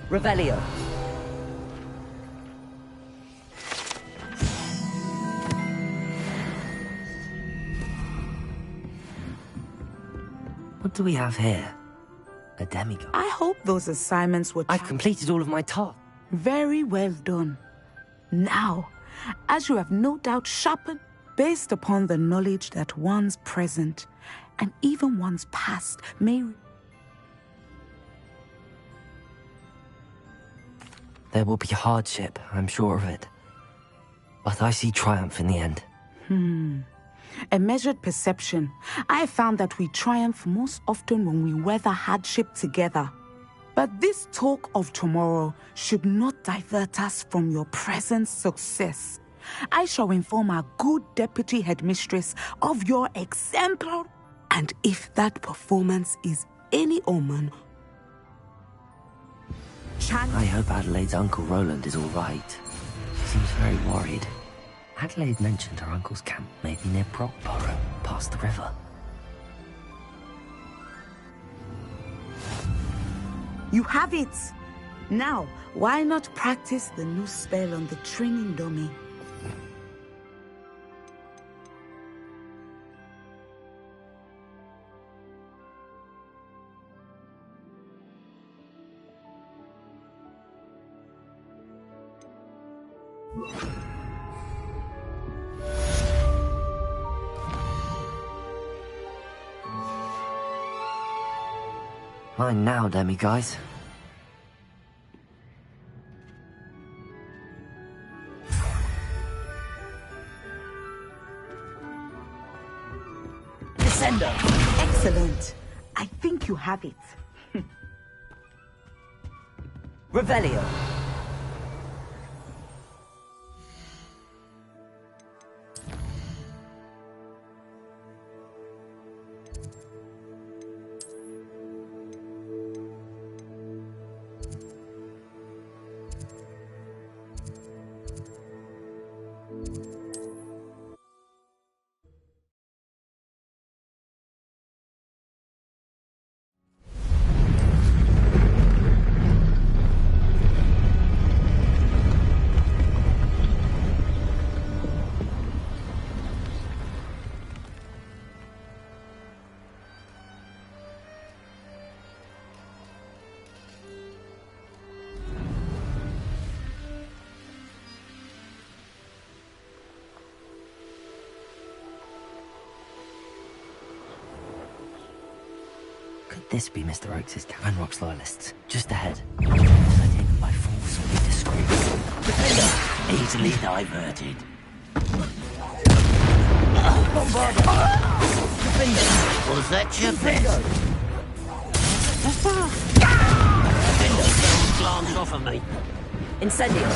Revelio. What do we have here? A demigod. I hope those assignments were... I've completed all of my tasks. Very well done. Now, as you have no doubt sharpened based upon the knowledge that one's present and even ones past may... There will be hardship, I'm sure of it. But I see triumph in the end. A measured perception. I have found that we triumph most often when we weather hardship together. But this talk of tomorrow should not divert us from your present success. I shall inform our good deputy headmistress of your exemplar, and if that performance is any omen... I hope Adelaide's Uncle Roland is all right. She seems very worried. Adelaide mentioned her uncle's camp may be near Brockborough, past the river. You have it! Now, why not practice the new spell on the training dummy? Mine now, demi-guys. Descender! Excellent. I think you have it. Revelio. Could this be Mr. Oakes' camp? Ranrock's loyalists, just ahead. I take them by force or be discreet. Easily diverted. Was that your best? Don't glance off of me. Incendio.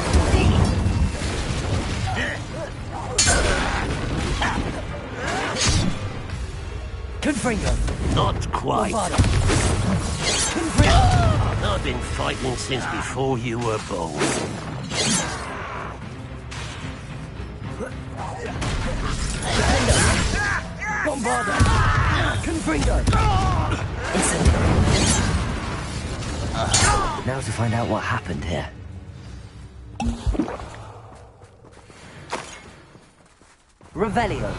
Confringo. Not quite. I've been fighting since before you were born. Bombarda. Confringo. Now to find out what happened here. Revelio.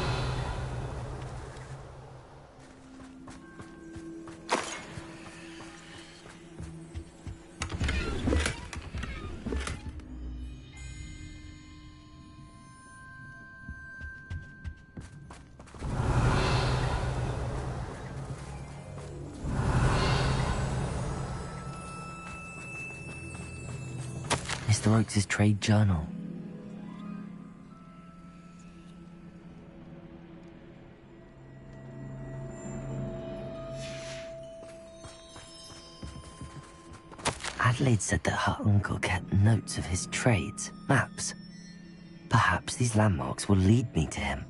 Mr. Oakes' trade journal. Adelaide said that her uncle kept notes of his trades, maps. Perhaps these landmarks will lead me to him.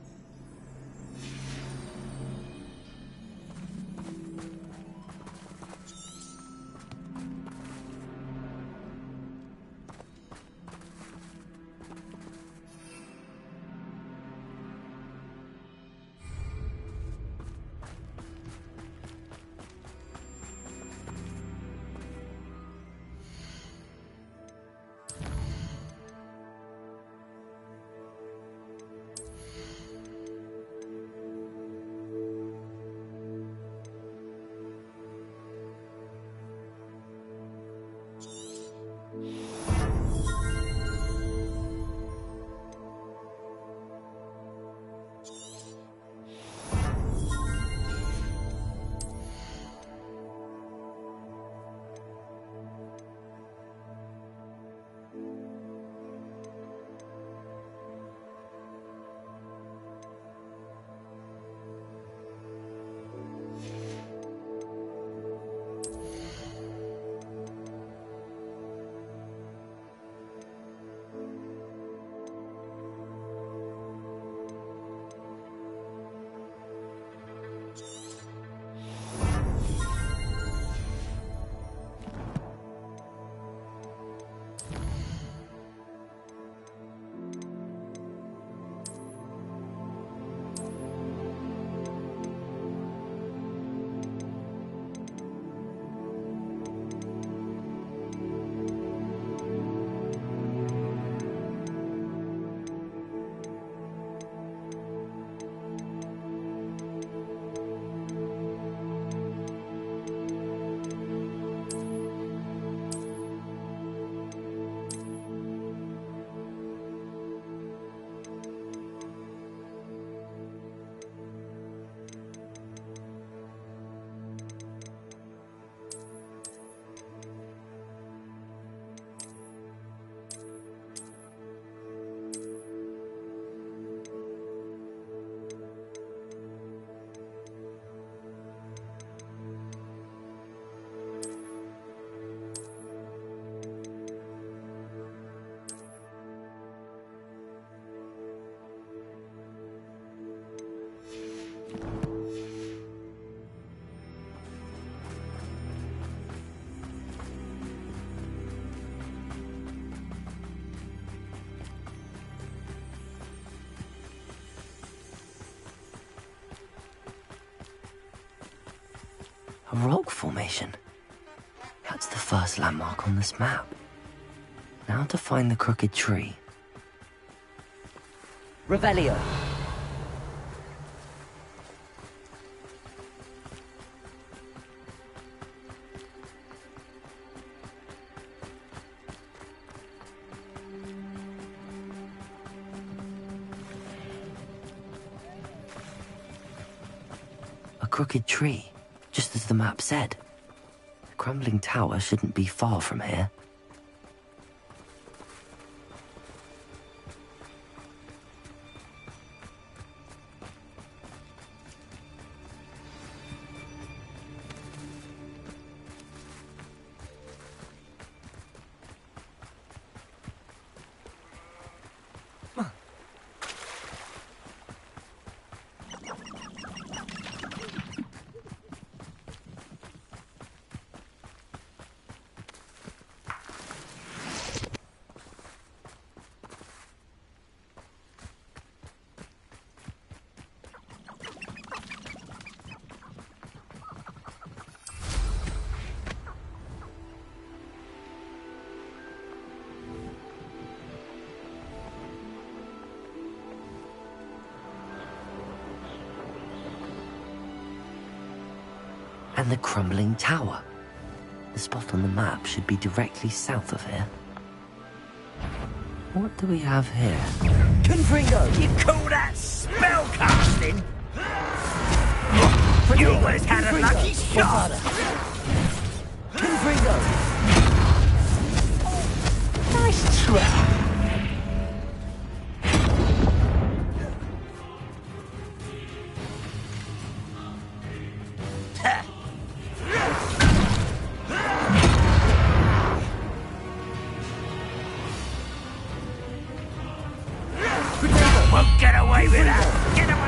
A rock formation. That's the first landmark on this map. Now to find the crooked tree. Revelio. A crooked tree, just as the map said. The crumbling tower shouldn't be far from here. And the crumbling tower. The spot on the map should be directly south of here. What do we have here? Confringo! You call that spellcasting? You always had a lucky shot! Confringo! Nice try! Won't get away with that! Get away!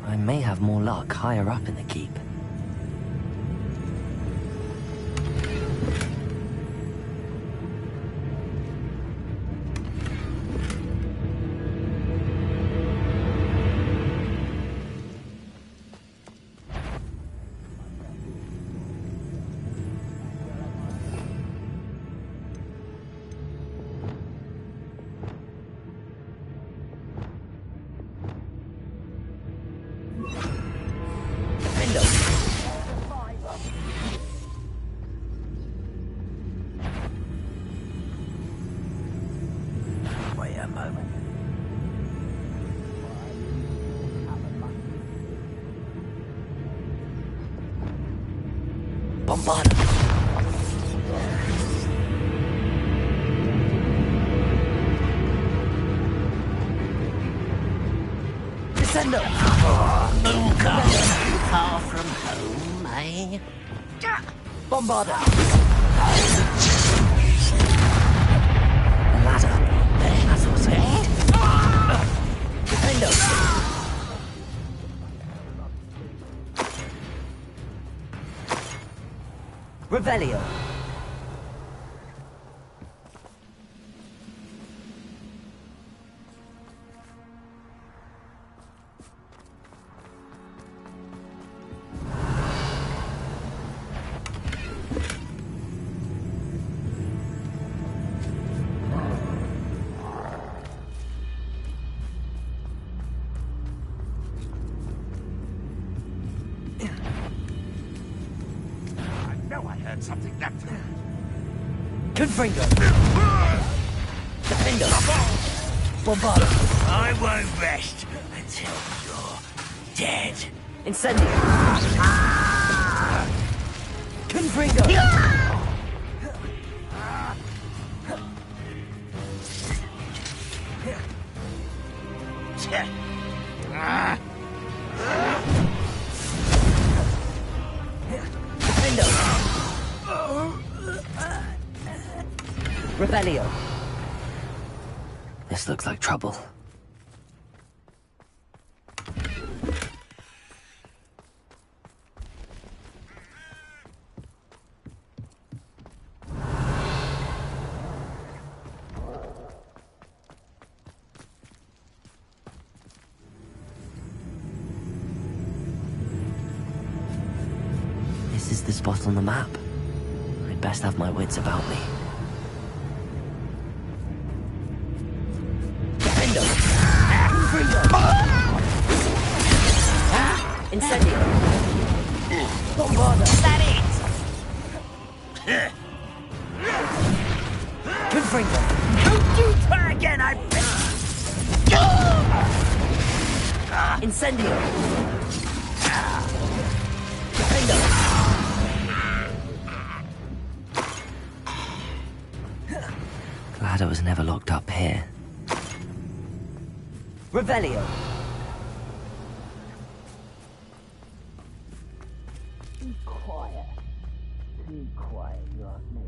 I may have more luck higher up in the keep. Wait a moment. Bombard! Descendo! Mooka! Far from home, eh? Bombarder! A ladder. That's what I need. Defendo! Revelio! I heard something that time. Confringo! Defendo! Bombarder! I won't rest until you're dead. Incendio! Confringo! Defendo! Revelio. This looks like trouble. This is the spot on the map. I'd best have my wits about me. Incendio. Bombarda. Is that it? Confringo. Don't you try again, I bet. Incendio. Glad I was never locked up here. Revelio. Be quiet. Be quiet, you ask me.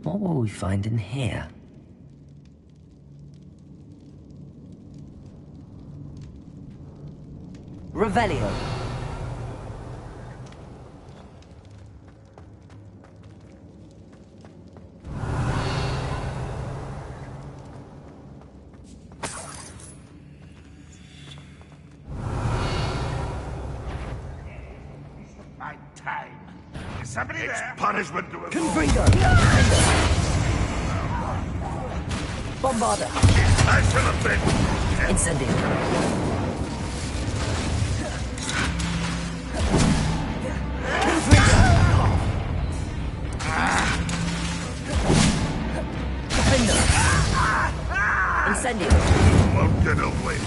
What will we find in here? Revelio. Somebody it's there. Punishment to a Confringo! Bombarda! I shall have been. Incendio! Confringo! Defender! Incendio! You won't get away.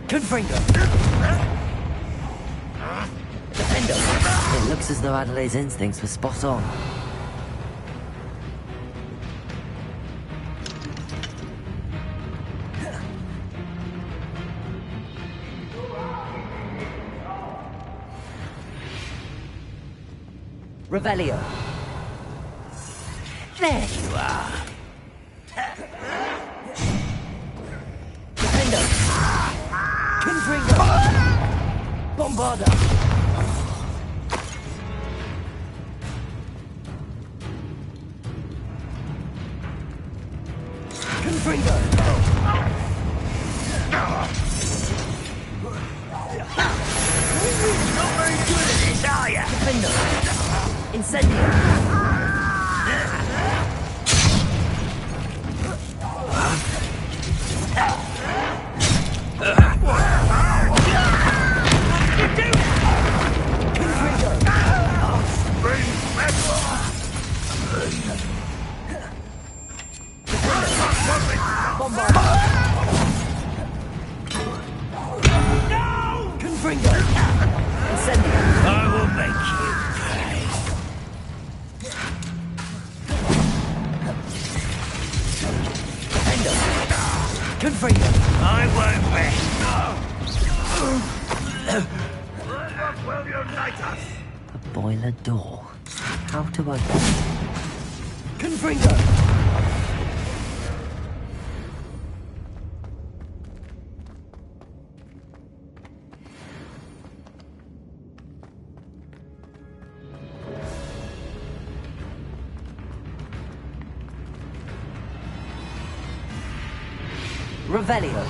Confringo! Defender! It looks as though Adelaide's instincts were spot on. Revelio. There you are. Defender. Confringo. Bombarda. Confringo. Not very good at this, are ya? Defender. Incendio. Confringo. Incendio. I will make you pay. Confringo. I won't rest. What will unite us? The boiler door. How to open it? Confringo. Revelio.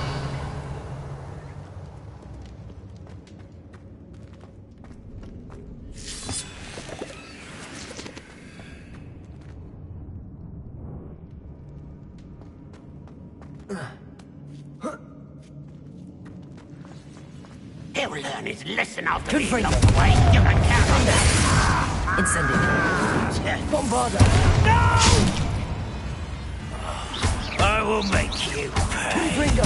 He'll learn his lesson after he's Confringo. locked away. You can count on that. Incendio. Bombarda. I will make you pay. Confringo.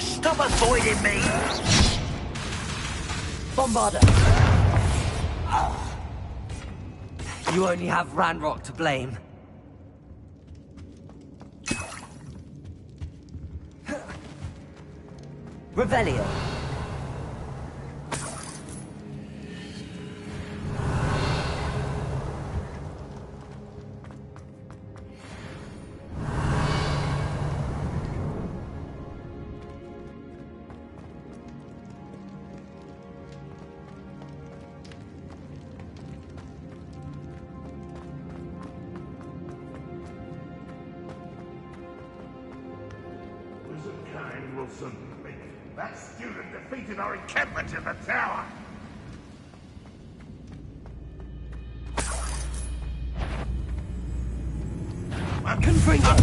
Stop avoiding me. Bombarder! You only have Ranrock to blame. Revelio. That student defeated our encampment in the tower. Confringo!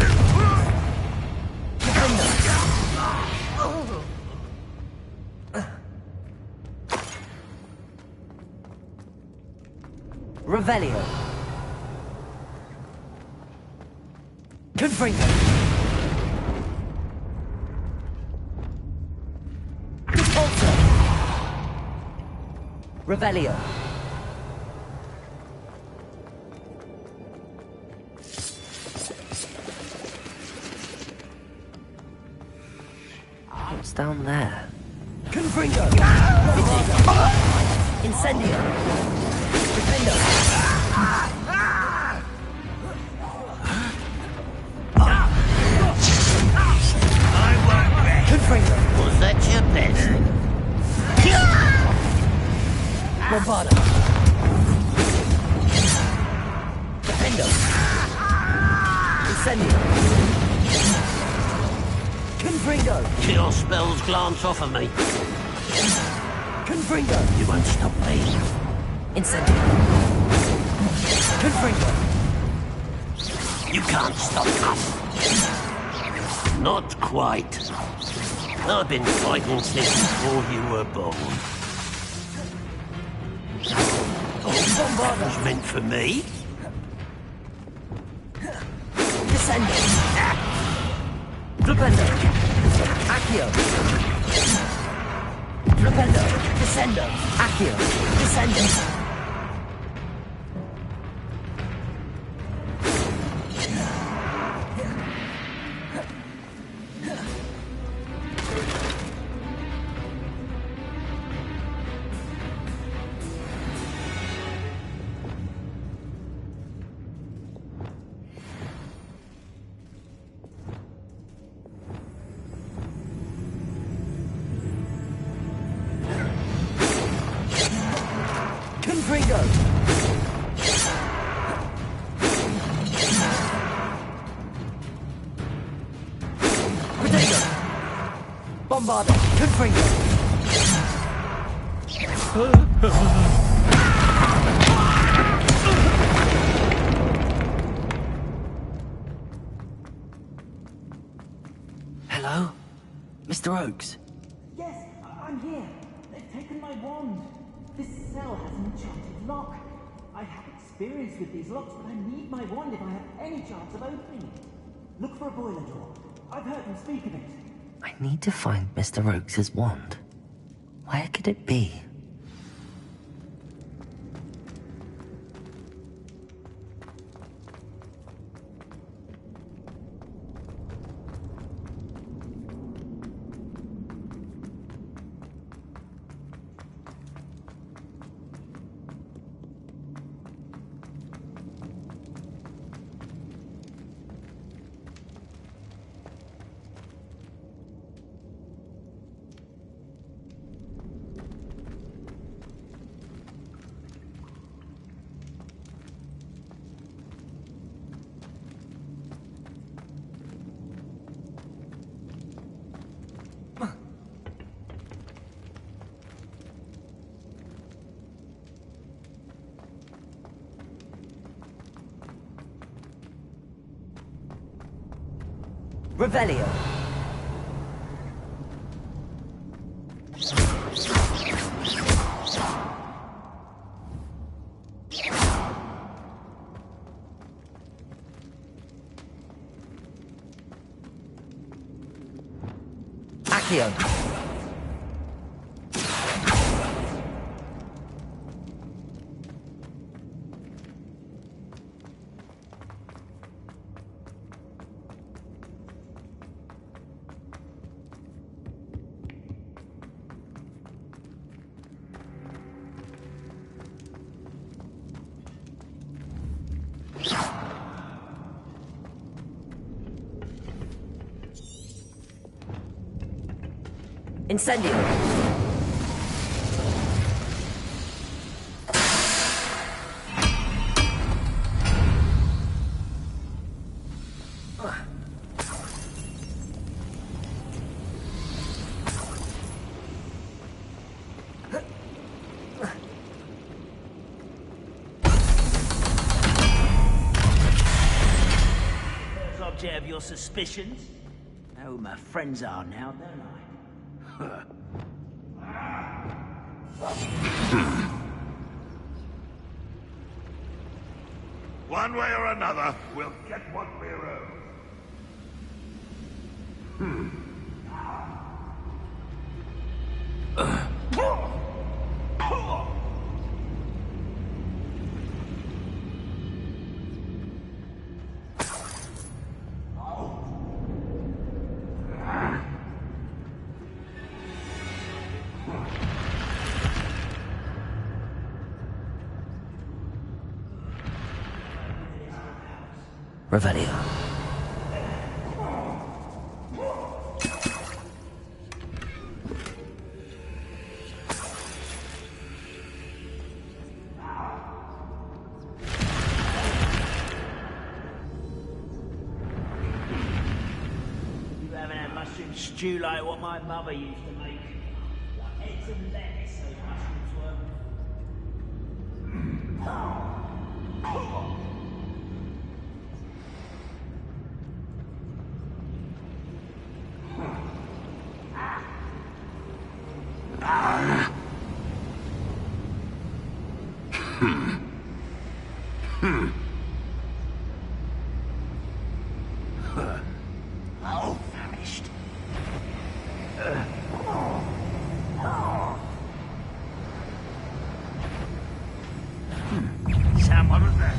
Revelio. Confringo. Revelio. What's down there? Confringo! Incendio! Defendo! Confringo! Was that your best? Bombarda! Defendo! Incendio! Confringo! Your spells glance off of me. Confringo! You won't stop me. Incendio! Confringo! You can't stop us. Not quite. I've been fighting since before you were born. That was meant for me. Descendo. Flipendo. Accio. Flipendo. Descendo. Accio. Descendo. Confringo! Potato! Bombarda! Confringo! Hello? Mr. Oakes? Yes, I'm here. They've taken my wand. This cell has an enchanted lock. I have experience with these locks, but I need my wand if I have any chance of opening it. Look for a boiler door. I've heard him speak of it. I need to find Mr. Oakes' wand. Where could it be? Revelio. Accio. Incendio. Object of your suspicions? Know who my friends are now, don't I? One way or another, we'll get what we're owed. Revelio. You haven't had mushroom stew like what my mother used to make. Like eggs and lettuce, those mushrooms were. Oh, famished. Sam, what was that?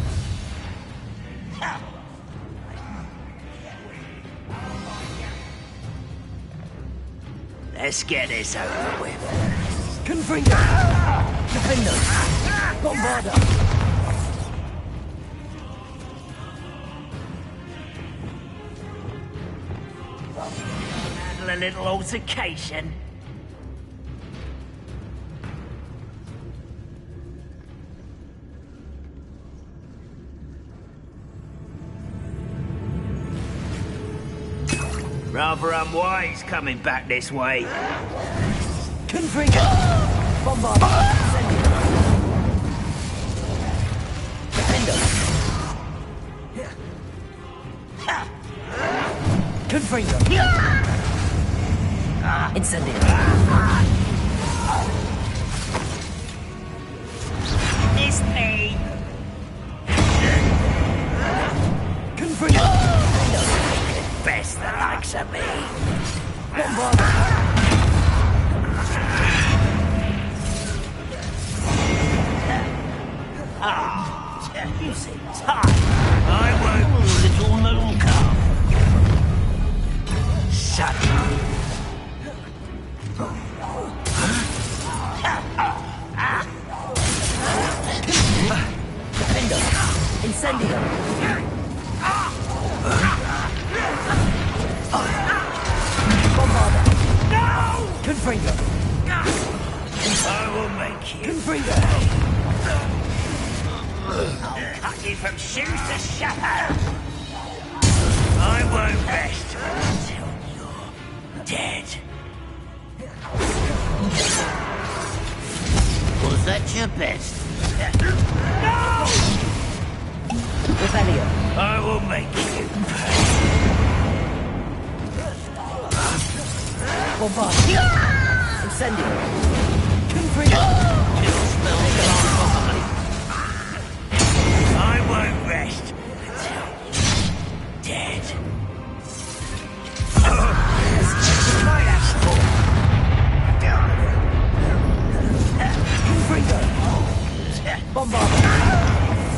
Let's get this over with. Confringo. Defendo. Bombarda. Handle a little altercation. Rather unwise coming back this way. Confringo. Bombarda. Defendo. Confringo. Incendio. It's me. Confringo. Best the likes of me. Ah, you seem tired. I won't, little moon calf. Shut up. Defendo. Incendio. Bombarda. No! Confringo. I will make you. Confringo. I'll cut you from shoes to shadow. I won't rest until you're dead. Was that your best? No! Revelio. I will make you pay. Bombarda. Incendio. Confringo. It'll smell like alarm properly. I won't rest until you're dead. Try that sport. Confringo. Bombarda.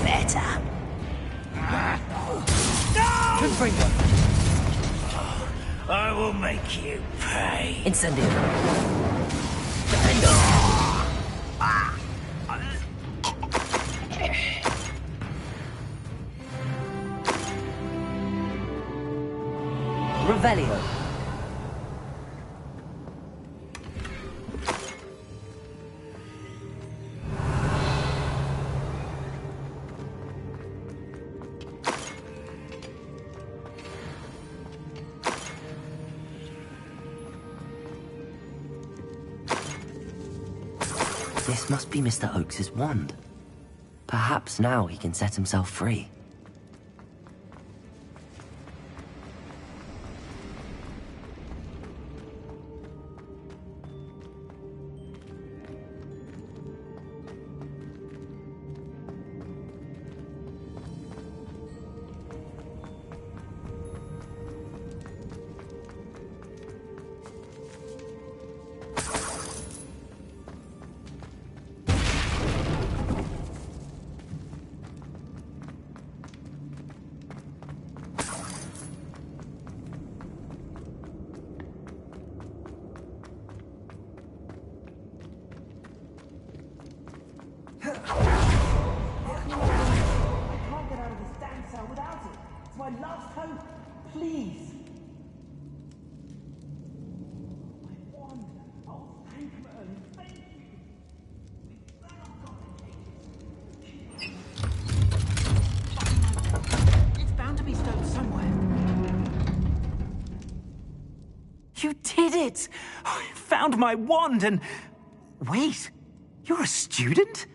Better. No! Confringo. I will make you pay. Incendio. Defendo. Revelio. This must be Mr. Oakes's wand. Perhaps now he can set himself free. You did it! I found my wand and... Wait, you're a student?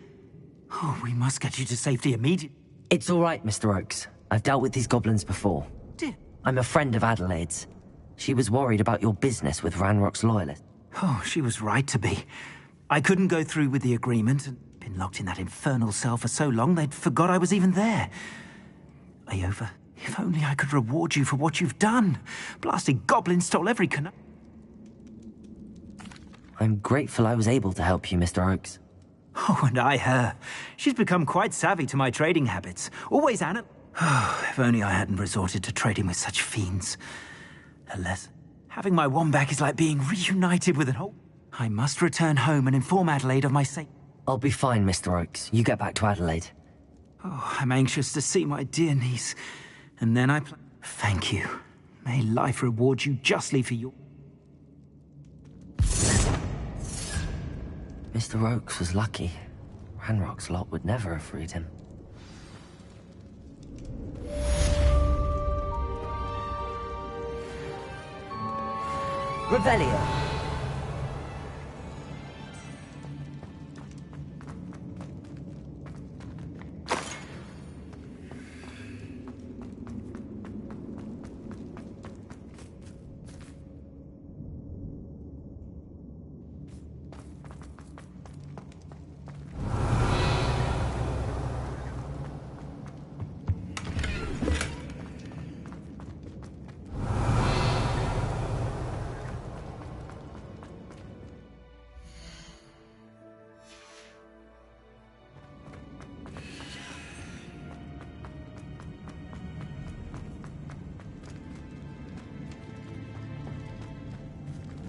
Oh, we must get you to safety immediately. It's all right, Mr. Oakes. I've dealt with these goblins before. I'm a friend of Adelaide's. She was worried about your business with Ranrock's loyalists. Oh, she was right to be. I couldn't go through with the agreement and been locked in that infernal cell for so long they'd forgot I was even there. Iova, if only I could reward you for what you've done. Blasted goblin stole every canoe. I'm grateful I was able to help you, Mr. Oakes. Oh, and I her. She's become quite savvy to my trading habits. Always Anna. Oh, if only I hadn't resorted to trading with such fiends. Alas, having my wand back is like being reunited with an old... I must return home and inform Adelaide of my safety. I'll be fine, Mr. Oakes. You get back to Adelaide. Oh, I'm anxious to see my dear niece. And then I... Thank you. May life reward you justly for your... Mr. Oakes was lucky. Ranrock's lot would never have freed him. Revelio!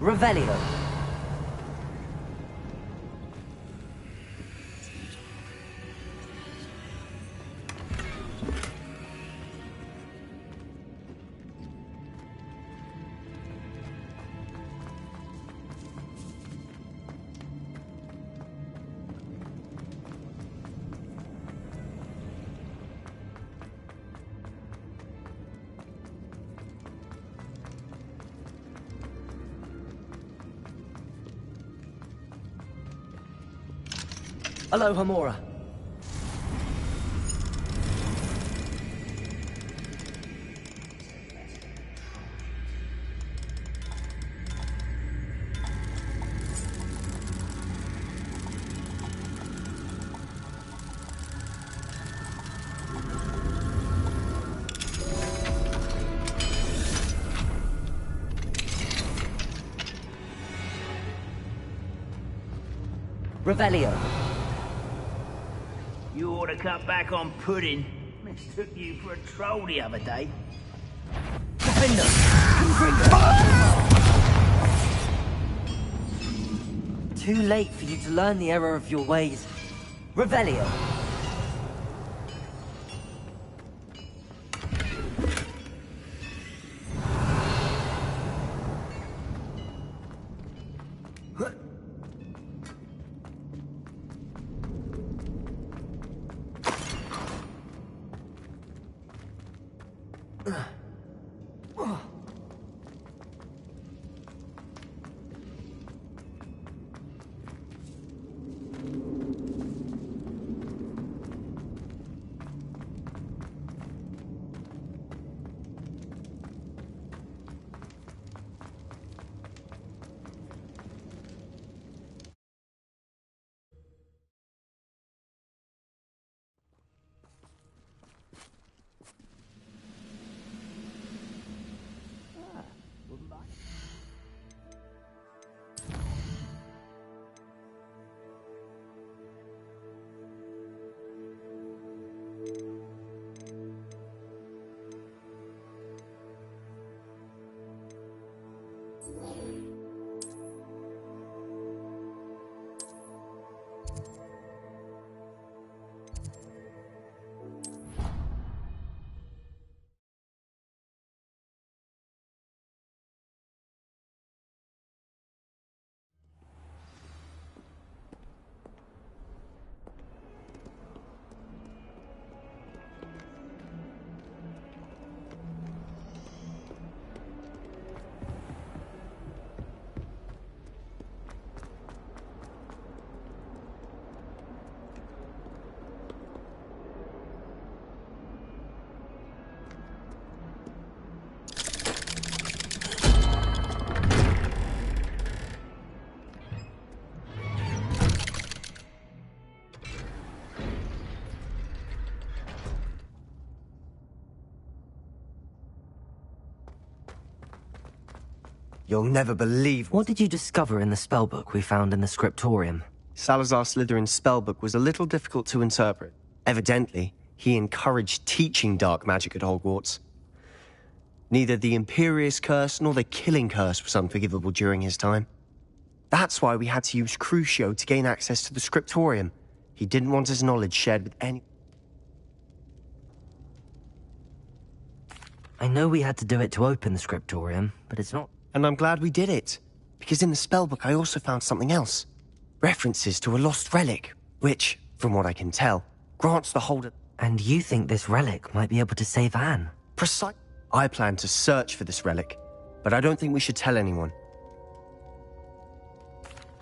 Revelio. Hello, Hamora. Revelio. You ought to cut back on pudding. Mistook you for a troll the other day. Defender! Too late for you to learn the error of your ways. Revelio! You'll never believe... What did you discover in the spellbook we found in the scriptorium? Salazar Slytherin's spellbook was a little difficult to interpret. Evidently, he encouraged teaching dark magic at Hogwarts. Neither the Imperious Curse nor the Killing Curse was unforgivable during his time. That's why we had to use Crucio to gain access to the scriptorium. He didn't want his knowledge shared with any... I know we had to do it to open the scriptorium, but it's not... And I'm glad we did it. Because in the spellbook I also found something else. References to a lost relic, which, from what I can tell, grants the holder... And you think this relic might be able to save Anne? Precise. I plan to search for this relic, but I don't think we should tell anyone.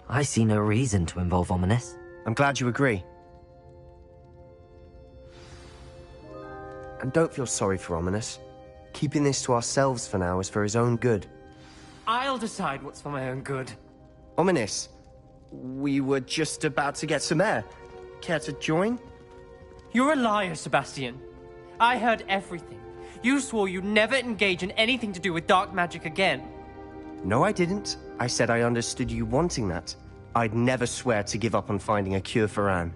I see no reason to involve Ominous. I'm glad you agree. And don't feel sorry for Ominous. Keeping this to ourselves for now is for his own good. I'll decide what's for my own good. Ominous, we were just about to get some air. Care to join? You're a liar, Sebastian. I heard everything. You swore you'd never engage in anything to do with dark magic again. No, I didn't. I said I understood you wanting that. I'd never swear to give up on finding a cure for Anne.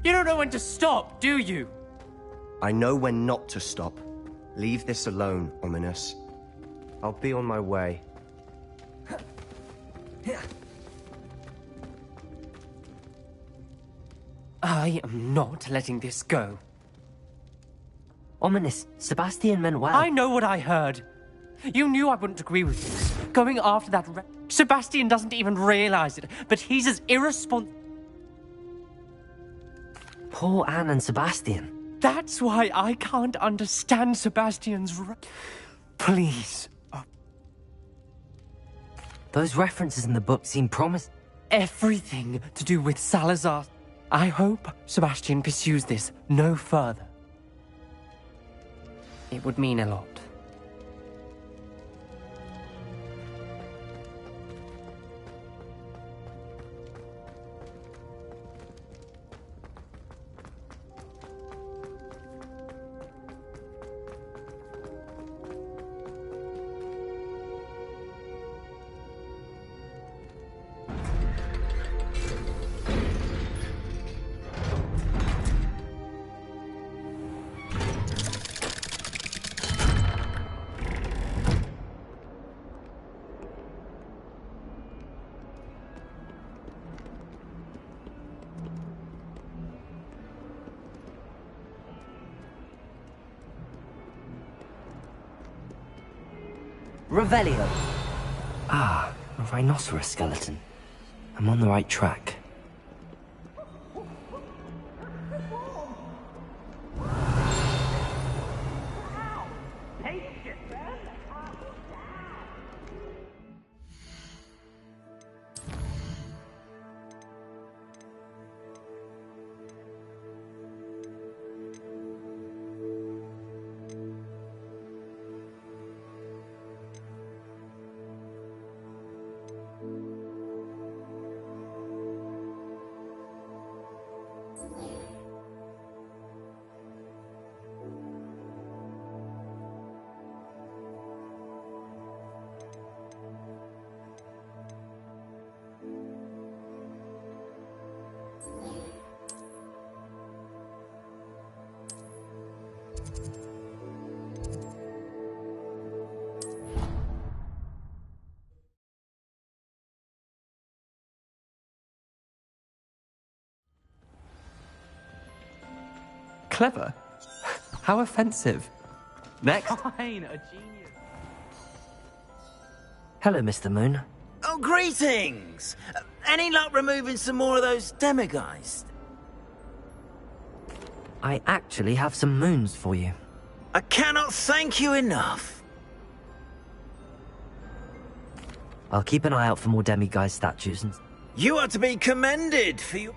You don't know when to stop, do you? I know when not to stop. Leave this alone, Ominous. I'll be on my way. I am not letting this go. Ominous, Sebastian meant well. I know what I heard. You knew I wouldn't agree with this. Going after that Sebastian doesn't even realize it, but he's as irresponsible. Poor Anne and Sebastian. That's why I can't understand Sebastian's Please. Those references in the book seem promising. Everything to do with Salazar. I hope Sebastian pursues this no further. It would mean a lot. Revelio. Ah, a rhinoceros skeleton. I'm on the right track. Clever? How offensive. Next. Fine, a genius. Hello, Mr. Moon. Oh, greetings! Any luck removing some more of those demigeist? I actually have some moons for you. I cannot thank you enough. I'll keep an eye out for more demiguise statues and... You are to be commended for your...